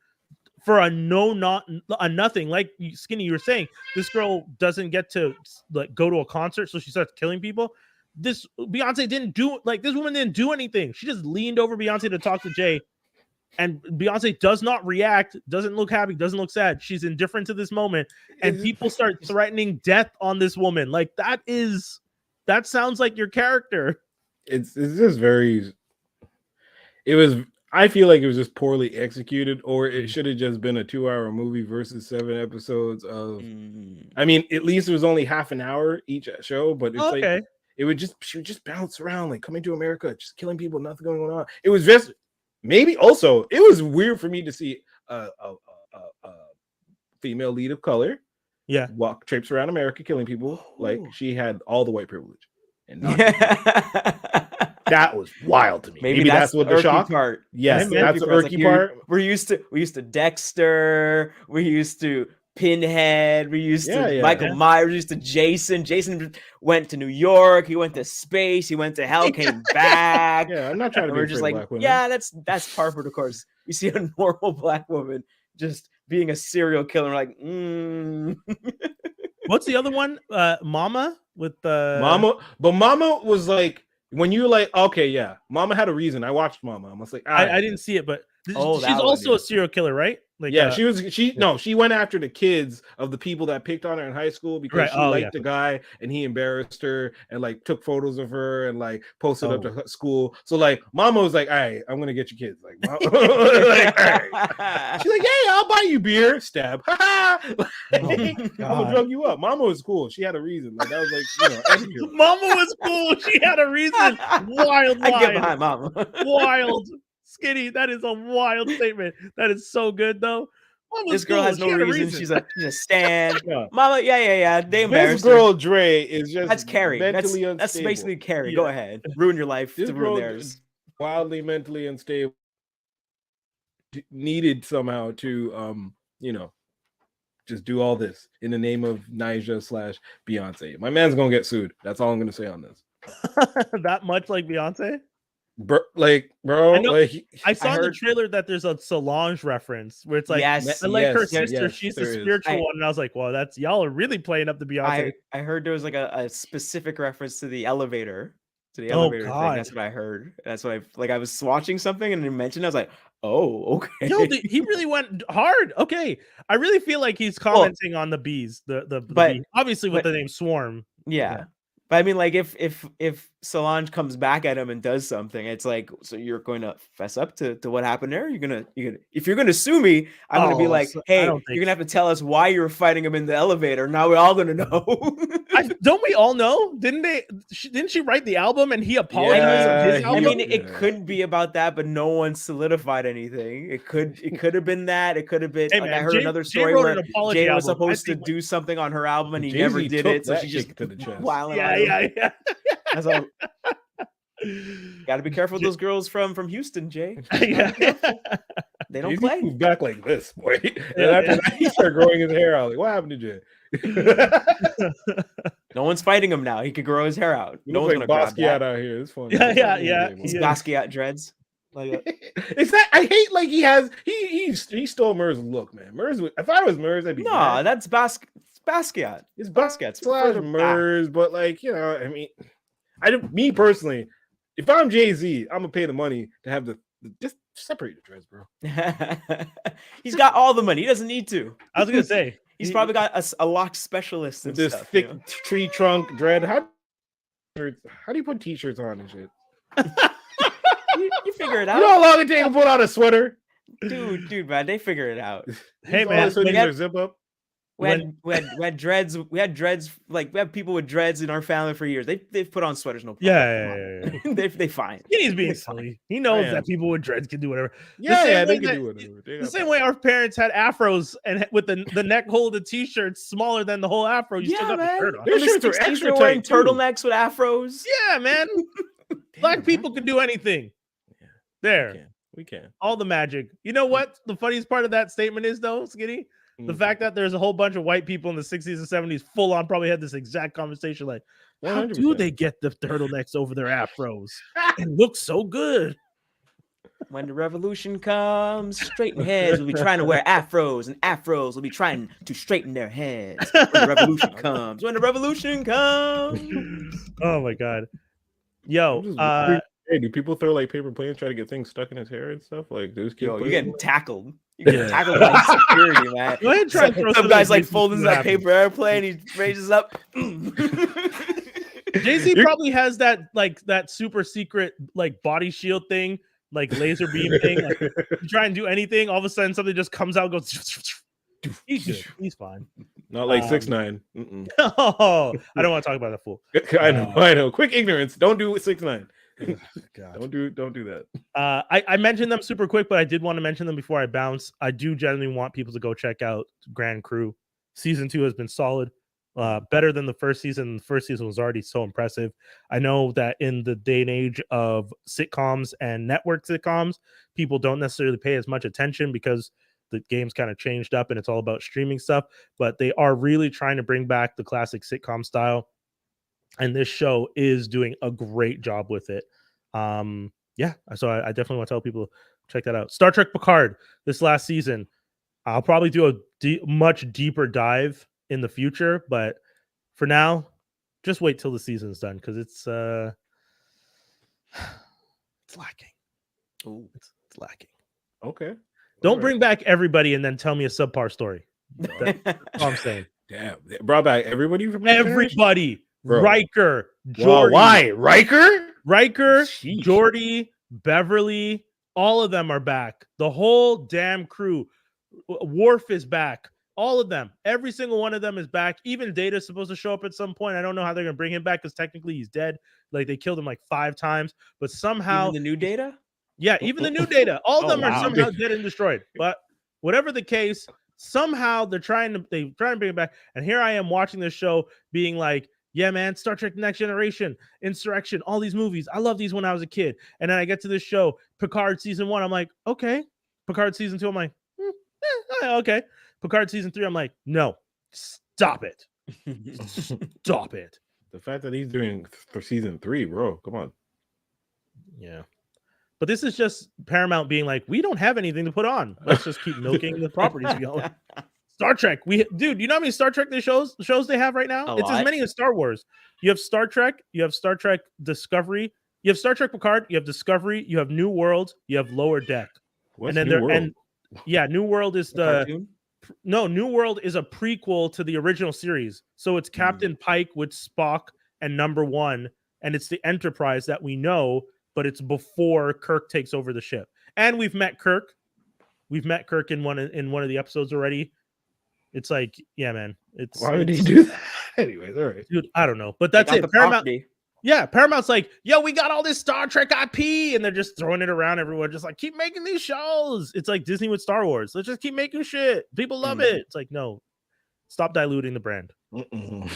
for a nothing. Like Skinny, you were saying, this girl doesn't get to like go to a concert, so she starts killing people. This Beyonce didn't do this woman didn't do anything. She just leaned over Beyonce to talk to Jay, and Beyonce does not react, doesn't look happy, doesn't look sad. She's indifferent to this moment, and people start threatening death on this woman. Like that sounds like your character. It's just very. I feel like it was just poorly executed, or it should have just been a 2-hour movie versus 7 episodes of. I mean, at least it was only half an hour each show, but it's like she would just bounce around, like coming to America, just killing people, nothing going on. It was just maybe also it was weird for me to see a female lead of color, walk trips around America killing people. Like she had all the white privilege, and not that was wild to me. Maybe that's what the shock part. Yes, that's the irky part. We're used to Dexter. We're used to Pinhead. We used to Michael Myers. We used to Jason. Jason went to New York. He went to space. He went to hell. Came back. Yeah, I'm not trying to be just like, yeah, that's par for the course. You see a normal black woman just being a serial killer. Like, What's the other one? Mama with the Mama, but Mama was like. When you're like, okay, yeah, Mama had a reason. I watched Mama. I was like, I didn't see it, but she's also a serial killer, right? Like, yeah, she went after the kids of the people that picked on her in high school because she liked the guy and he embarrassed her and like took photos of her and like posted up to her school. So like, Mama was like, all right, I'm gonna get your kids. Like, like all right. She's like, hey, I'll buy you beer. Stab. I'm gonna drug you up. Mama was cool. She had a reason. Like that was like, Mama was cool. She had a reason. Wild. I get behind Mama. Wild. Skinny, that is a wild statement. That is so good though. Mama's this girl has no reason. She's a stan. Yeah. Mama, yeah. They embarrassed this girl her. Dre is just that's Carrie. Mentally unstable. That's basically Carrie. Yeah. Go ahead, ruin your life this to ruin theirs. Wildly mentally unstable. Needed somehow to just do all this in the name of Nyjah / Beyonce. My man's gonna get sued. That's all I'm gonna say on this. That much like Beyonce? Bro, I saw in the trailer that there's a Solange reference where it's like, her sister, she's the spiritual one, and I was like, well, that's y'all are really playing up the Beyonce. I heard there was like a specific reference to the elevator, thing. That's what I heard. That's what I was watching something and they mentioned. I was like, oh, okay. Yo, he really went hard. Okay, I really feel like he's commenting on the bees. The bee. Obviously with the name Swarm. Yeah. But I mean, like, if Solange comes back at him and does something, it's like, so you're going to fess up to what happened there? You're gonna if you're gonna sue me, I'm gonna be like, hey, you're gonna have to tell us why you were fighting him in the elevator. Now we're all gonna know. Don't we all know? Didn't she write the album and he apologized for his album? I mean, it could be about that, but no one solidified anything. It could have been that. It could have been. Hey, man, I heard another story where Jay was supposed to do something on her album and he never did it, so she just to the chest. Yeah. That's all. Got to be careful with those girls from Houston, Jay. They don't play. Move back like this, boy. And after that, he started growing his hair out. Like, what happened to Jay? No one's fighting him now. He could grow his hair out. No one's like gonna grab that. out here. It's fun. Yeah. He's Basquiat dreads. It's that I hate. Like he stole Murs' look, man. Murs. If I was Murs, I'd be mad. That's Basquiat. It's Basquiat Murs, but like I mean, me personally, if I'm Jay-Z, I'm gonna pay the money to have the just separate the dreads, bro. He's got all the money. He doesn't need to. I was gonna say he's probably got a lock specialist and this stuff, thick tree trunk dread. How do you put t-shirts on and shit? You figure it out. You know how long it takes to put on a sweater, dude, man. They figure it out. Hey, man, zip up. We had dreads. We had dreads. Like we have people with dreads in our family for years. They've put on sweaters. No problem. Yeah. they fine. He's being silly. He knows that people with dreads can do whatever. They can do whatever. The same way our parents had afros and with the neck hole of the t-shirt smaller than the whole afro. You still got the shirt on. Their shirts are extra tight. Wearing turtlenecks with afros. Yeah, man. Black people can do anything. Yeah. There. We can. All the magic. You know what? The funniest part of that statement is though, Skinny? The fact that there's a whole bunch of white people in the 60s and 70s full on probably had this exact conversation like, how 100%. do they get the turtlenecks over their afros and look so good? When the revolution comes, straighten heads will be trying to wear afros, and afros will be trying to straighten their heads. When the revolution comes, when the revolution comes. Oh my god. I'm Yo, just wondering, hey, do people throw like paper planes, try to get things stuck in his hair and stuff? Like those kids. Yo, you're play getting that? tackled. You're getting tackled by security, man. go ahead and try and throw Some guy's like Jay-Z, folding see what that happens. paper airplane. He raises up. Jay-Z probably has that super secret like body shield thing, like laser beam thing. Like, you try and do anything, all of a sudden something just comes out and goes. He's good. He's fine. Not like 6ix9ine. Oh, I don't want to talk about that fool. I know. Quick ignorance. Don't do 6ix9ine. God. Don't do that. I mentioned them super quick, but I did want to mention them before I bounce. I do genuinely want people to go check out Grand Crew. Season 2 has been solid. Better than the first season. The first season was already so impressive. I know that in the day and age of sitcoms and network sitcoms, people don't necessarily pay as much attention because the game's kind of changed up and it's all about streaming stuff, but they are really trying to bring back the classic sitcom style. And this show is doing a great job with it. Yeah, so I definitely want to tell people, check that out. Star Trek Picard, this last season. I'll probably do a much deeper dive in the future, but for now, just wait till the season's done because it's lacking. Ooh. It's lacking. Okay. Don't bring back everybody and then tell me a subpar story. That's all I'm saying. Damn. They brought back everybody from that generation? Everybody. Bro. Riker. Wow, Geordi, why? Riker? Riker, Sheesh. Geordi, Beverly, all of them are back. The whole damn crew. Worf is back. All of them. Every single one of them is back. Even Data's supposed to show up at some point. I don't know how they're going to bring him back because technically he's dead. Like they killed him like 5 times. But somehow... Even the new Data? Yeah, even the new Data. All of them are wow. somehow dead and destroyed. But whatever the case, somehow they try and bring it back. And here I am watching this show being like, yeah, man, Star Trek Next Generation, Insurrection, all these movies. I love these when I was a kid. And then I get to this show, Picard season 1. I'm like, okay. Picard season 2, I'm like, okay. Picard season 3, I'm like, no, stop it. Stop it. The fact that he's doing for season 3, bro. Come on. Yeah. But this is just Paramount being like, we don't have anything to put on. Let's just keep milking the properties going. Star Trek. Dude, you know how many Star Trek shows they have right now? It's as many as Star Wars. You have Star Trek, you have Star Trek Discovery, you have Star Trek Picard, you have Discovery, you have New World, you have Lower Deck. What's and then New World? New World is New World is a prequel to the original series. So it's Captain Pike with Spock and Number 1, and it's the Enterprise that we know, but it's before Kirk takes over the ship. And we've met Kirk. We've met Kirk in one of the episodes already. It's like, yeah, man. Why would he do that? Anyways, all right. Dude, I don't know. But that's it. Paramount. Yeah, Paramount's like, yo, we got all this Star Trek IP, and they're just throwing it around everywhere, just like, keep making these shows. It's like Disney with Star Wars. Let's just keep making shit. People love it. It's like, no, stop diluting the brand. Oh,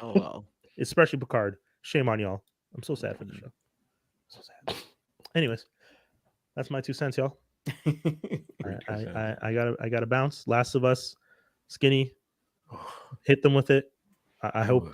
well. Especially Picard. Shame on y'all. I'm so sad for the show. So sad. Anyways, that's my 2 cents, y'all. I gotta bounce. Last of Us, Skinny. Hit them with it. I hope.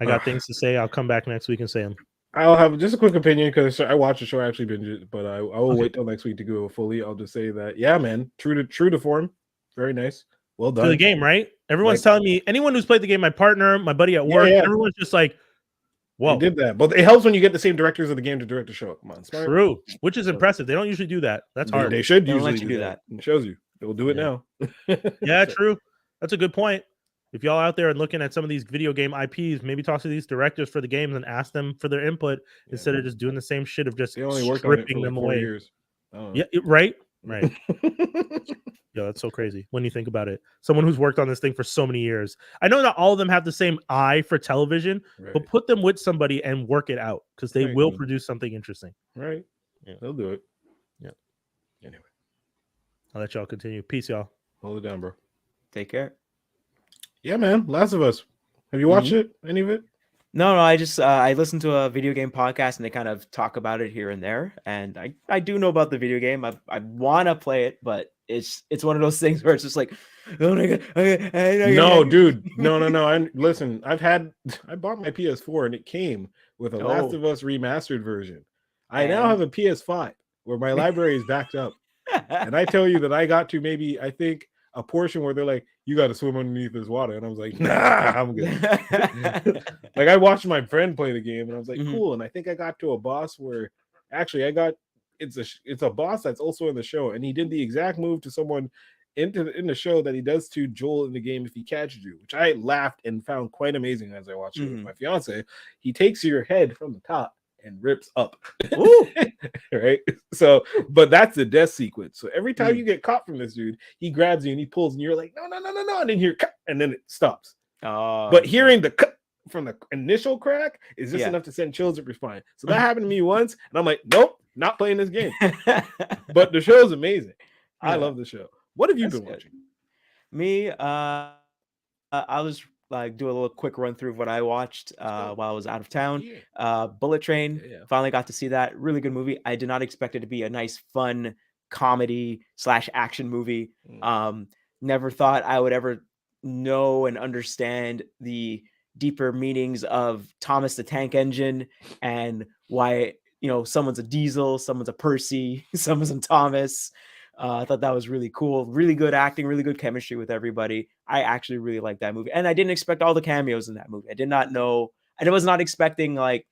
I got things to say. I'll come back next week and say them. I'll have just a quick opinion because I watched the show. I actually binged it, but I will wait till next week to go fully. I'll just say that, yeah, man, true to form. Very nice. Well done. To the game, right? Everyone's telling me, anyone who's played the game, my partner, my buddy at work, everyone's just like, whoa. They did that. But it helps when you get the same directors of the game to direct the show. Come on. Smart. True. Which is impressive. They don't usually do that. That's hard. They should They don't usually let you do that. It shows you. They'll do it now. Yeah, true. That's a good point. If y'all out there and looking at some of these video game IPs, maybe talk to these directors for the games and ask them for their input instead of just doing the same shit of just they only worked on it for stripping like them 4 away. years. Yeah, right. Yo, that's so crazy when you think about it. Someone who's worked on this thing for so many years. I know not all of them have the same eye for television, but put them with somebody and work it out because they will produce something interesting. Right. Yeah. They'll do it. Yeah. Anyway. I'll let y'all continue. Peace, y'all. Hold it down, bro. Take care. Yeah, man. Last of Us. Have you watched it? Any of it? No. I just I listened to a video game podcast and they kind of talk about it here and there. And I do know about the video game. I want to play it, but it's one of those things where it's just like, oh my god, no, dude, no. Listen, I bought my PS4 and it came with a Last of Us remastered version. I now have a PS5 where my library is backed up, and I tell you that I got to maybe I think a portion where they're like, you got to swim underneath this water, and I was like, nah, I'm good. Like I watched my friend play the game, and I was like, cool. And I think I got to a boss where actually it's a boss that's also in the show, and he did the exact move to someone in the show that he does to Joel in the game if he catches you, which I laughed and found quite amazing as I watched it with my fiance. He takes your head from the top and rips up. Right? So, but that's the death sequence. So every time you get caught from this dude, he grabs you and he pulls, and you're like, no, and then and then it stops. But hearing the cut from the initial crack is just enough to send chills up your spine. So that happened to me once, and I'm like, nope, not playing this game. But the show is amazing. I love the show. What have you been watching? Me, I was like do a little quick run through of what I watched while I was out of town. Bullet Train. Finally got to see that. Really good movie. I did not expect it to be a nice, fun comedy / action movie. Never thought I would ever know and understand the deeper meanings of Thomas the Tank Engine and why, you know, someone's a Diesel, someone's a Percy, someone's a Thomas. I thought that was really cool. Really good acting, really good chemistry with everybody. I actually really liked that movie. And I didn't expect all the cameos in that movie. I did not know. I was not expecting like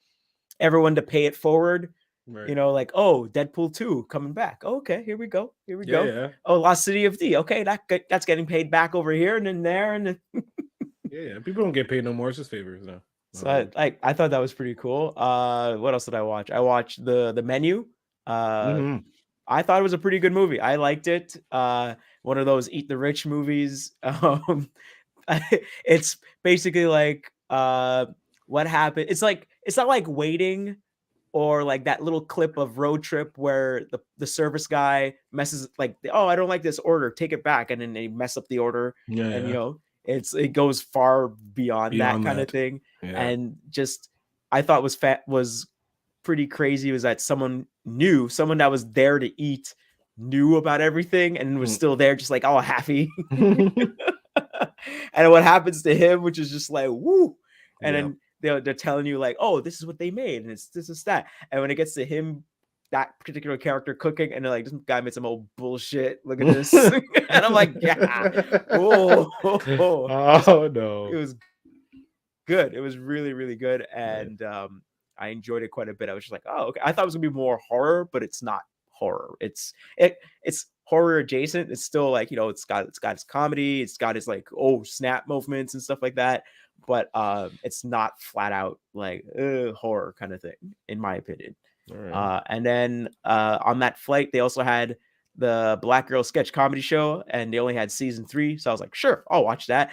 everyone to pay it forward. Right. You know, like, oh, Deadpool 2 coming back. Oh, okay, here we go. Here we go. Yeah. Oh, Lost City of D. Okay, that's getting paid back over here and then there. And then yeah. People don't get paid no more. It's just favors now. So I thought that was pretty cool. What else did I watch? I watched the Menu. I thought it was a pretty good movie. I liked it. One of those eat the rich movies. It's basically like what happened. It's not like Waiting or like that little clip of Road Trip where the service guy messes like, oh, I don't like this order, take it back, and then they mess up the order. You know, it goes far beyond that kind of thing. And just I thought was pretty crazy was that someone that was there to eat knew about everything and was still there just like all happy. And what happens to him, which is just like woo, and then they're telling you like, oh, this is what they made and it's this is that, and when it gets to him, that particular character cooking, and they're like, this guy made some old bullshit, look at this. And I'm like, yeah, oh no, it was good. It was really, really good. And I enjoyed it quite a bit. I was just like, oh, okay. I thought it was gonna be more horror, but it's not horror. It's horror adjacent. It's still like, you know, it's got its comedy, it's got its like, oh, snap movements and stuff like that. But it's not flat out like horror kind of thing, in my opinion. Right. And then on that flight, they also had the Black Girl Sketch Comedy Show, and they only had season 3. So I was like, sure, I'll watch that.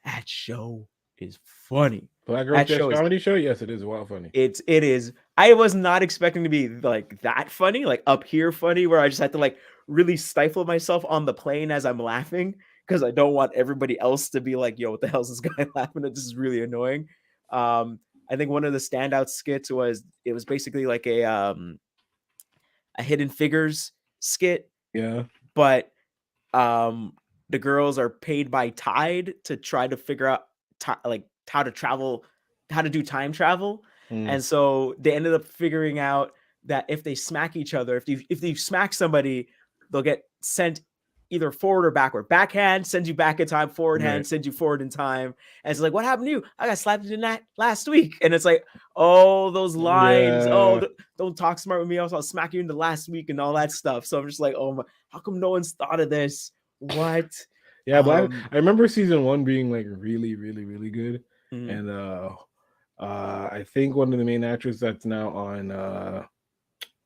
That show is funny. Black Girl Sketch Comedy Show? Yes, it is wild funny. It is. I was not expecting to be like that funny, like up here funny, where I just had to like really stifle myself on the plane as I'm laughing, because I don't want everybody else to be like, yo, what the hell is this guy laughing at? This is really annoying. I think one of the standout skits was basically like a Hidden Figures skit. Yeah. But the girls are paid by Tide to try to figure out how to do time travel. And so they ended up figuring out that if they smack each other, if you smack somebody, they'll get sent either forward or backward. Backhand sends you back in time, forward hand sends you forward in time. And it's like, what happened to you? I got slapped in that last week. And it's like, oh, those lines. Yeah. Oh, don't talk smart with me. I'll smack you in the last week and all that stuff. So I'm just like, oh my, how come no one's thought of this? What? Yeah, but I remember season 1 being like really, really, really good. And I think one of the main actors that's now on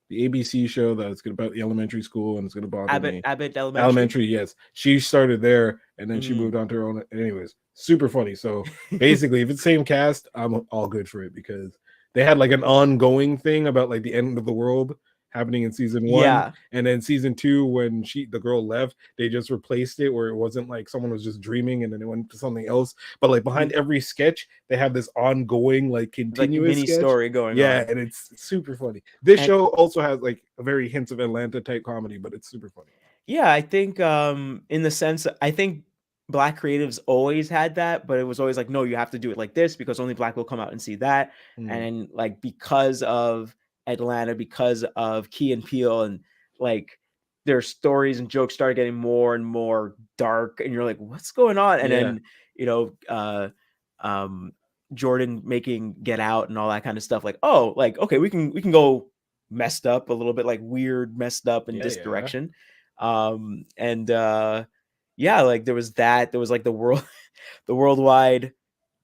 the ABC show that's about the elementary school, and it's going to bother me. Abbott Elementary, yes. She started there, and then she moved on to her own. Anyways, super funny. So basically, if it's the same cast, I'm all good for it, because they had like an ongoing thing about like the end of the world happening in season 1, and then season 2, when the girl left, they just replaced it where it wasn't like someone was just dreaming and then it went to something else, but like behind every sketch they have this ongoing like continuous mini story going on. And it's super funny. This show also has like a very hints of Atlanta type comedy, but it's super funny. I think in the sense, I think Black creatives always had that, but it was always like, no, you have to do it like this because only Black will come out and see that. And like because of Atlanta, because of Key and Peele and like their stories and jokes started getting more and more dark, and you're like, what's going on? And then Jordan making Get Out and all that kind of stuff, like, oh, like, okay, we can go messed up a little bit, like weird messed up in this direction. And like there was like the worldwide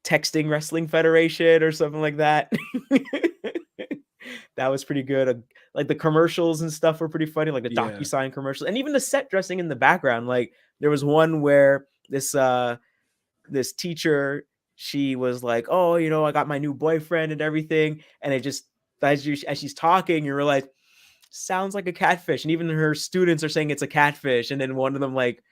texting wrestling federation or something like that. That was pretty good. Like the commercials and stuff were pretty funny, like the DocuSign commercials, and even the set dressing in the background. Like there was one where this teacher, she was like, oh, I got my new boyfriend and everything, and it just as she's talking, you realize sounds like a catfish, and even her students are saying it's a catfish, and then one of them like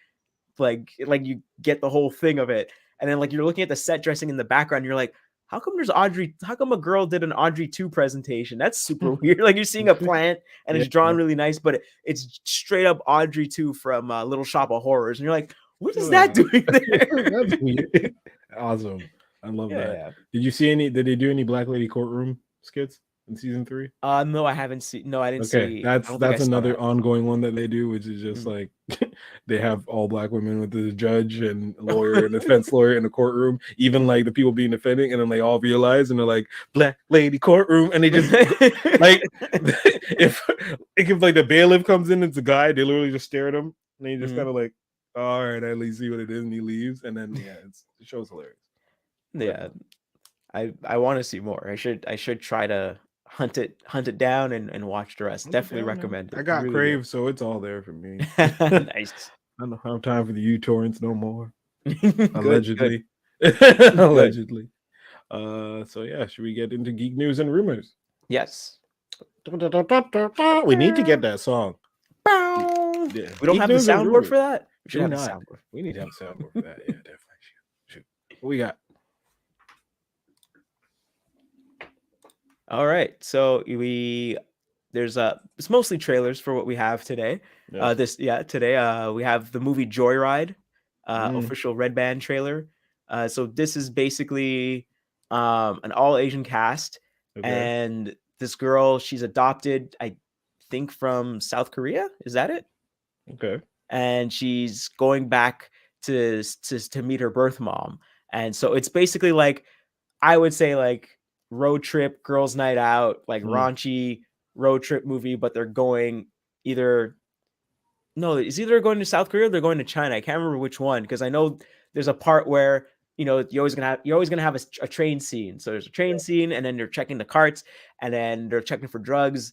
you get the whole thing of it, and then like you're looking at the set dressing in the background, you're like, how come a girl did an Audrey 2 presentation? That's super weird. Like you're seeing a plant and it's drawn really nice, but it's straight up Audrey 2 from Little Shop of Horrors, and you're like, what is that doing there? That's weird. Awesome. I love that. Yeah. Did they do any Black Lady Courtroom skits in season 3? No, I haven't seen. No, I didn't see. That's another ongoing one that they do, which is just like they have all Black women with the judge and lawyer and defense lawyer in the courtroom, even like the people being defending, and then they all realize and they're like, Black Lady Courtroom, and they just like if like the bailiff comes in, it's a guy, they literally just stare at him and they just kind of like, all right, at least see what it is, and he leaves, and then the show's hilarious. Yeah, I want to see more. I should try to hunt it down and watch the rest. Definitely recommend it. I got really Crave, so it's all there for me. Nice. I don't have time for the uTorrents no more. Good, Allegedly. good. Allegedly. So yeah, should we get into geek news and rumors? Yes. We need to get that song. Yeah. We don't have the soundboard for that. We should have the soundboard. We need to have a soundboard for that. Yeah, definitely. Shoot. What we got? All right. So there's it's mostly trailers for what we have today. Yes. Today we have the movie Joyride, official Red Band trailer. So this is basically an all Asian cast, and this girl, she's adopted, I think, from South Korea. Is that it? Okay. And she's going back to meet her birth mom, and so it's basically like, I would say like road trip, girls' night out, like raunchy road trip movie, but they're going it's either going to South Korea or they're going to China. I can't remember which one, because I know there's a part where you're always gonna have a train scene. So there's a train scene, and then they're checking the carts, and then they're checking for drugs,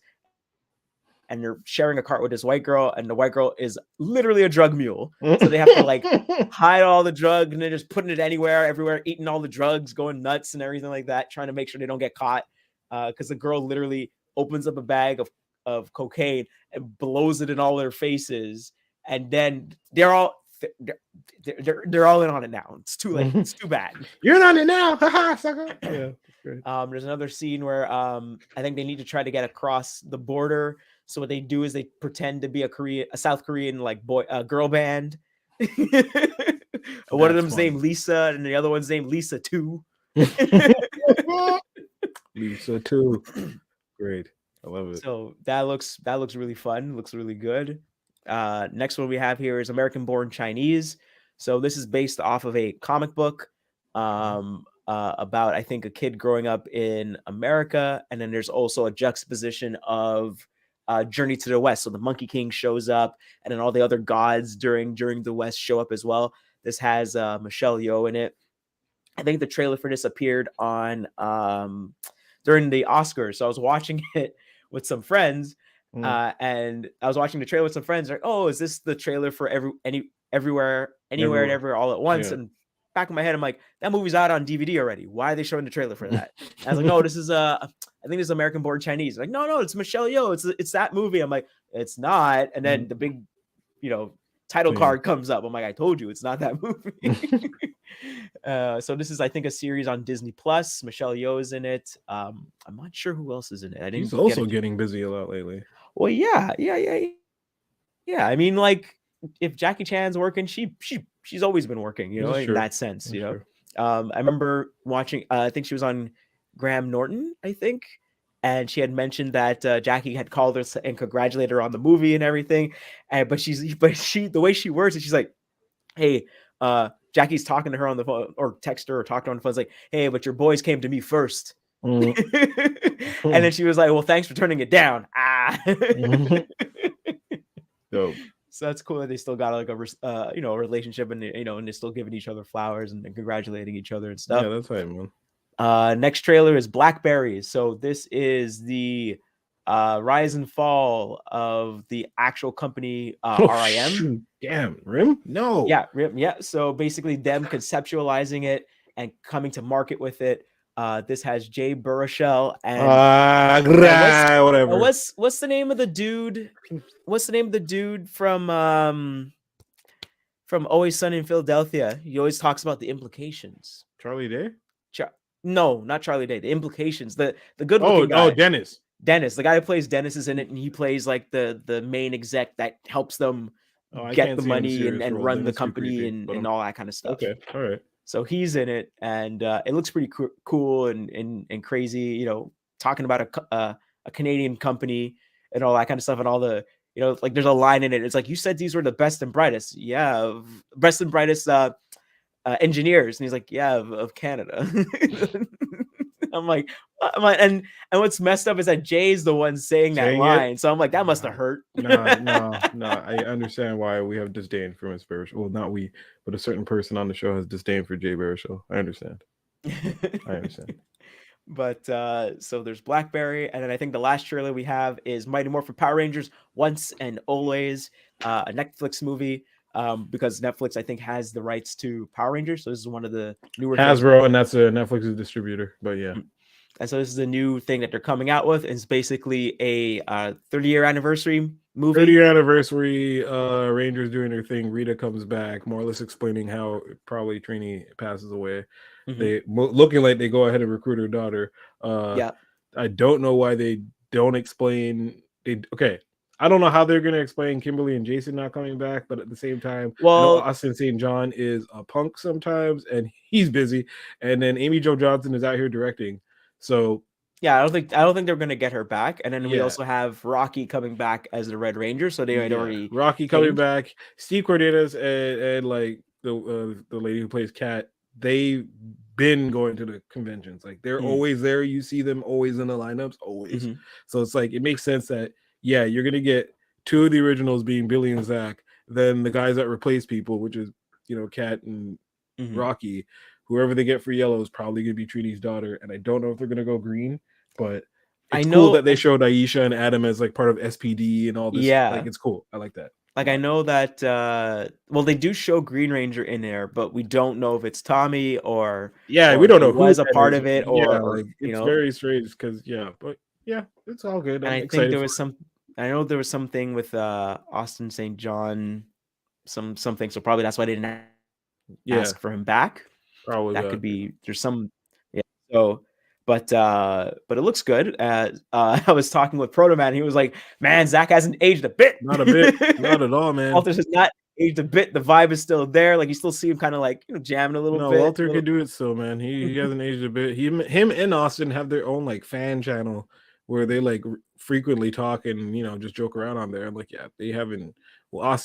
and they're sharing a cart with this white girl, and the white girl is literally a drug mule. So they have to like hide all the drugs, and they're just putting it everywhere, eating all the drugs, going nuts and everything like that, trying to make sure they don't get caught. Because the girl literally opens up a bag of cocaine and blows it in all their faces, and then they're all in on it now. It's too late. It's too bad. You're in on it now, haha, sucker. Yeah. Great. There's another scene where I think they need to try to get across the border. So what they do is they pretend to be a South Korean like girl band. One of them's named Lisa, and the other one's named Lisa 2. Lisa 2. Great. I love it. So that looks really fun. Looks really good. Next one we have here is American Born Chinese. So this is based off of a comic book about, I think, a kid growing up in America, and then there's also a juxtaposition of Journey to the West. So the Monkey King shows up, and then all the other gods during the West show up as well. This has Michelle Yeoh in it. I think the trailer for this appeared on during the Oscars. So I was watching it with some friends, and I was watching the trailer with some friends. Like, oh, is this the trailer for Everywhere, Anywhere, and Everywhere All at Once? Yeah. And back in my head, I'm like, that movie's out on DVD already. Why are they showing the trailer for that? And I was like, no, this is I think this is American Born Chinese. Like, no, it's Michelle Yeoh. It's that movie. I'm like, it's not. And then the big, title card comes up. I'm like, I told you, it's not that movie. So this is, I think, a series on Disney Plus. Michelle Yeoh is in it. I'm not sure who else is in it. He's also getting busy a lot lately. Well, yeah. I mean, like, if Jackie Chan's working, she's always been working, in that sense. I remember watching. I think she was on Graham Norton, I think, and she had mentioned that Jackie had called her and congratulated her on the movie and everything. But the way she words it, she's like, "Hey, Jackie's talking to her on the phone, or text her or talk to her on the phone. It's like, hey, but your boys came to me first." And then she was like, "Well, thanks for turning it down." Dope. So that's cool that they still got like a relationship, and and they're still giving each other flowers and congratulating each other and stuff. Yeah, that's right, man. Next trailer is Blackberries. So this is the rise and fall of the actual company RIM. Shoot. Damn, RIM? No. Yeah, RIM. Yeah. So basically, them conceptualizing it and coming to market with it. This has Jay Baruchel and whatever. What's the name of the dude? What's the name of the dude from Always Sunny in Philadelphia? He always talks about the implications. Charlie Day? No, not Charlie Day. The implications. The good looking guy. Oh, Dennis. Dennis, the guy who plays Dennis, is in it, and he plays like the main exec that helps them get the money and run the company and all that kind of stuff. Okay, all right. So he's in it, and it looks pretty cool and crazy. Talking about a Canadian company and all that kind of stuff, and all the like there's a line in it. It's like, you said these were the best and brightest, best and brightest engineers, and he's like, yeah, of Canada. I'm like, and what's messed up is that Jay's the one saying that line. So I'm like, that must have hurt. No. I understand why we have disdain for Miss Baruchel. Well, not we, but a certain person on the show has disdain for Jay Baruchel. I understand. But so there's Blackberry, and then I think the last trailer we have is Mighty Morphin Power Rangers Once and Always, a Netflix movie. Because Netflix, I think, has the rights to Power Rangers. So this is one of the newer Hasbro, and that's a Netflix's distributor. But yeah. And so this is a new thing that they're coming out with. It's basically a 30-year anniversary movie. 30-year anniversary, Rangers doing their thing. Rita comes back, more or less explaining how probably Trini passes away. Mm-hmm. They looking like they go ahead and recruit her daughter. I don't know why they don't explain. I don't know how they're going to explain Kimberly and Jason not coming back, but at the same time, Austin St. John is a punk sometimes, and he's busy. And then Amy Jo Johnson is out here directing. So yeah, I don't think they're going to get her back. And then we also have Rocky coming back as the Red Ranger. So they had already Rocky coming back. Steve Cardenas and like the lady who plays Kat, they've been going to the conventions. Like they're always there. You see them always in the lineups, always. So it's like it makes sense that you're gonna get two of the originals being Billy and Zach, then the guys that replace people, which is Kat and Rocky. Whoever they get for yellow is probably gonna be Trini's daughter, and I don't know if they're gonna go green, but it's cool that they showed Aisha and Adam as like part of SPD and all this. Yeah, like it's cool. I like that. Like I know that they do show Green Ranger in there, but we don't know if it's Tommy or we don't know who was a part of it or it's very strange because but it's all good. And I think there was I know there was something with Austin St. John, something. So probably that's why they didn't ask for him back. Probably that could be. There's some. Yeah. So, but it looks good. I was talking with Proto Man. He was like, "Man, Zach hasn't aged a bit. Not a bit. Not at all, man. Walters has not aged a bit. The vibe is still there. Like you still see him kind of like jamming a little bit. Walter can do it still, man. He hasn't aged a bit. Him and Austin have their own like fan channel where they like frequently talk and just joke around on there. I'm like, they haven't. Well,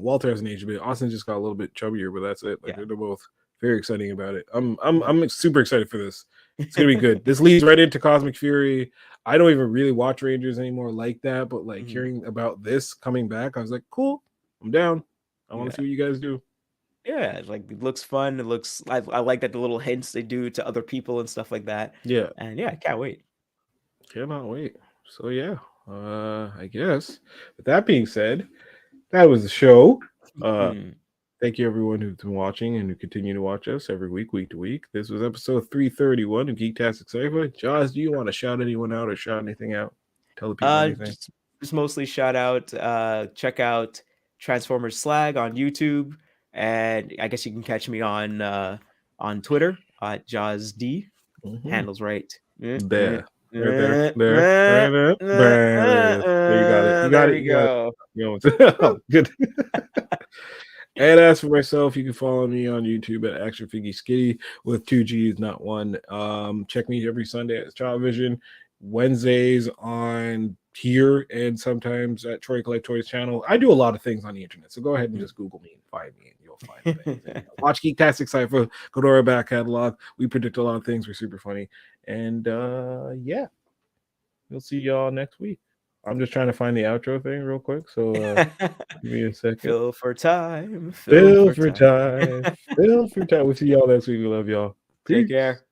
Walter hasn't aged a bit. Austin just got a little bit chubbier, but that's it. Like they're both very exciting about it. I'm super excited for this. It's gonna be good. This leads right into Cosmic Fury. I don't even really watch Rangers anymore like that, but like hearing about this coming back, I was like, cool, I'm down. I want to see what you guys do. Yeah, like it looks fun. It looks I like that the little hints they do to other people and stuff like that. Yeah. And I can't wait. Cannot wait. So I guess with that being said, that was the show. Thank you everyone who's been watching and who continue to watch us every week to week. This was episode 331 of Geektastic Cypher. Jaws, do you want to shout anyone out or shout anything out? Tell the people anything. Just mostly shout out. Check out Transformers Slag on YouTube, and I guess you can catch me on Twitter at JawsD. Handles right. There. There you got it. Good. And as for myself, you can follow me on YouTube at Action Figgy Skitty with 2 G's, not one. Check me every Sunday at Child Vision. Wednesdays on here and sometimes at Troy Collect Toys channel. I do a lot of things on the internet, so go ahead and just Google me and find me, and you'll find things. And watch Geektastic Cypher, go to our back catalog. We predict a lot of things. We're super funny, and yeah, we'll see y'all next week. I'm just trying to find the outro thing real quick, so give me a second. Fill for time. Fill for time. Fill for time. We'll see y'all next week. We love y'all. Take Peace. care.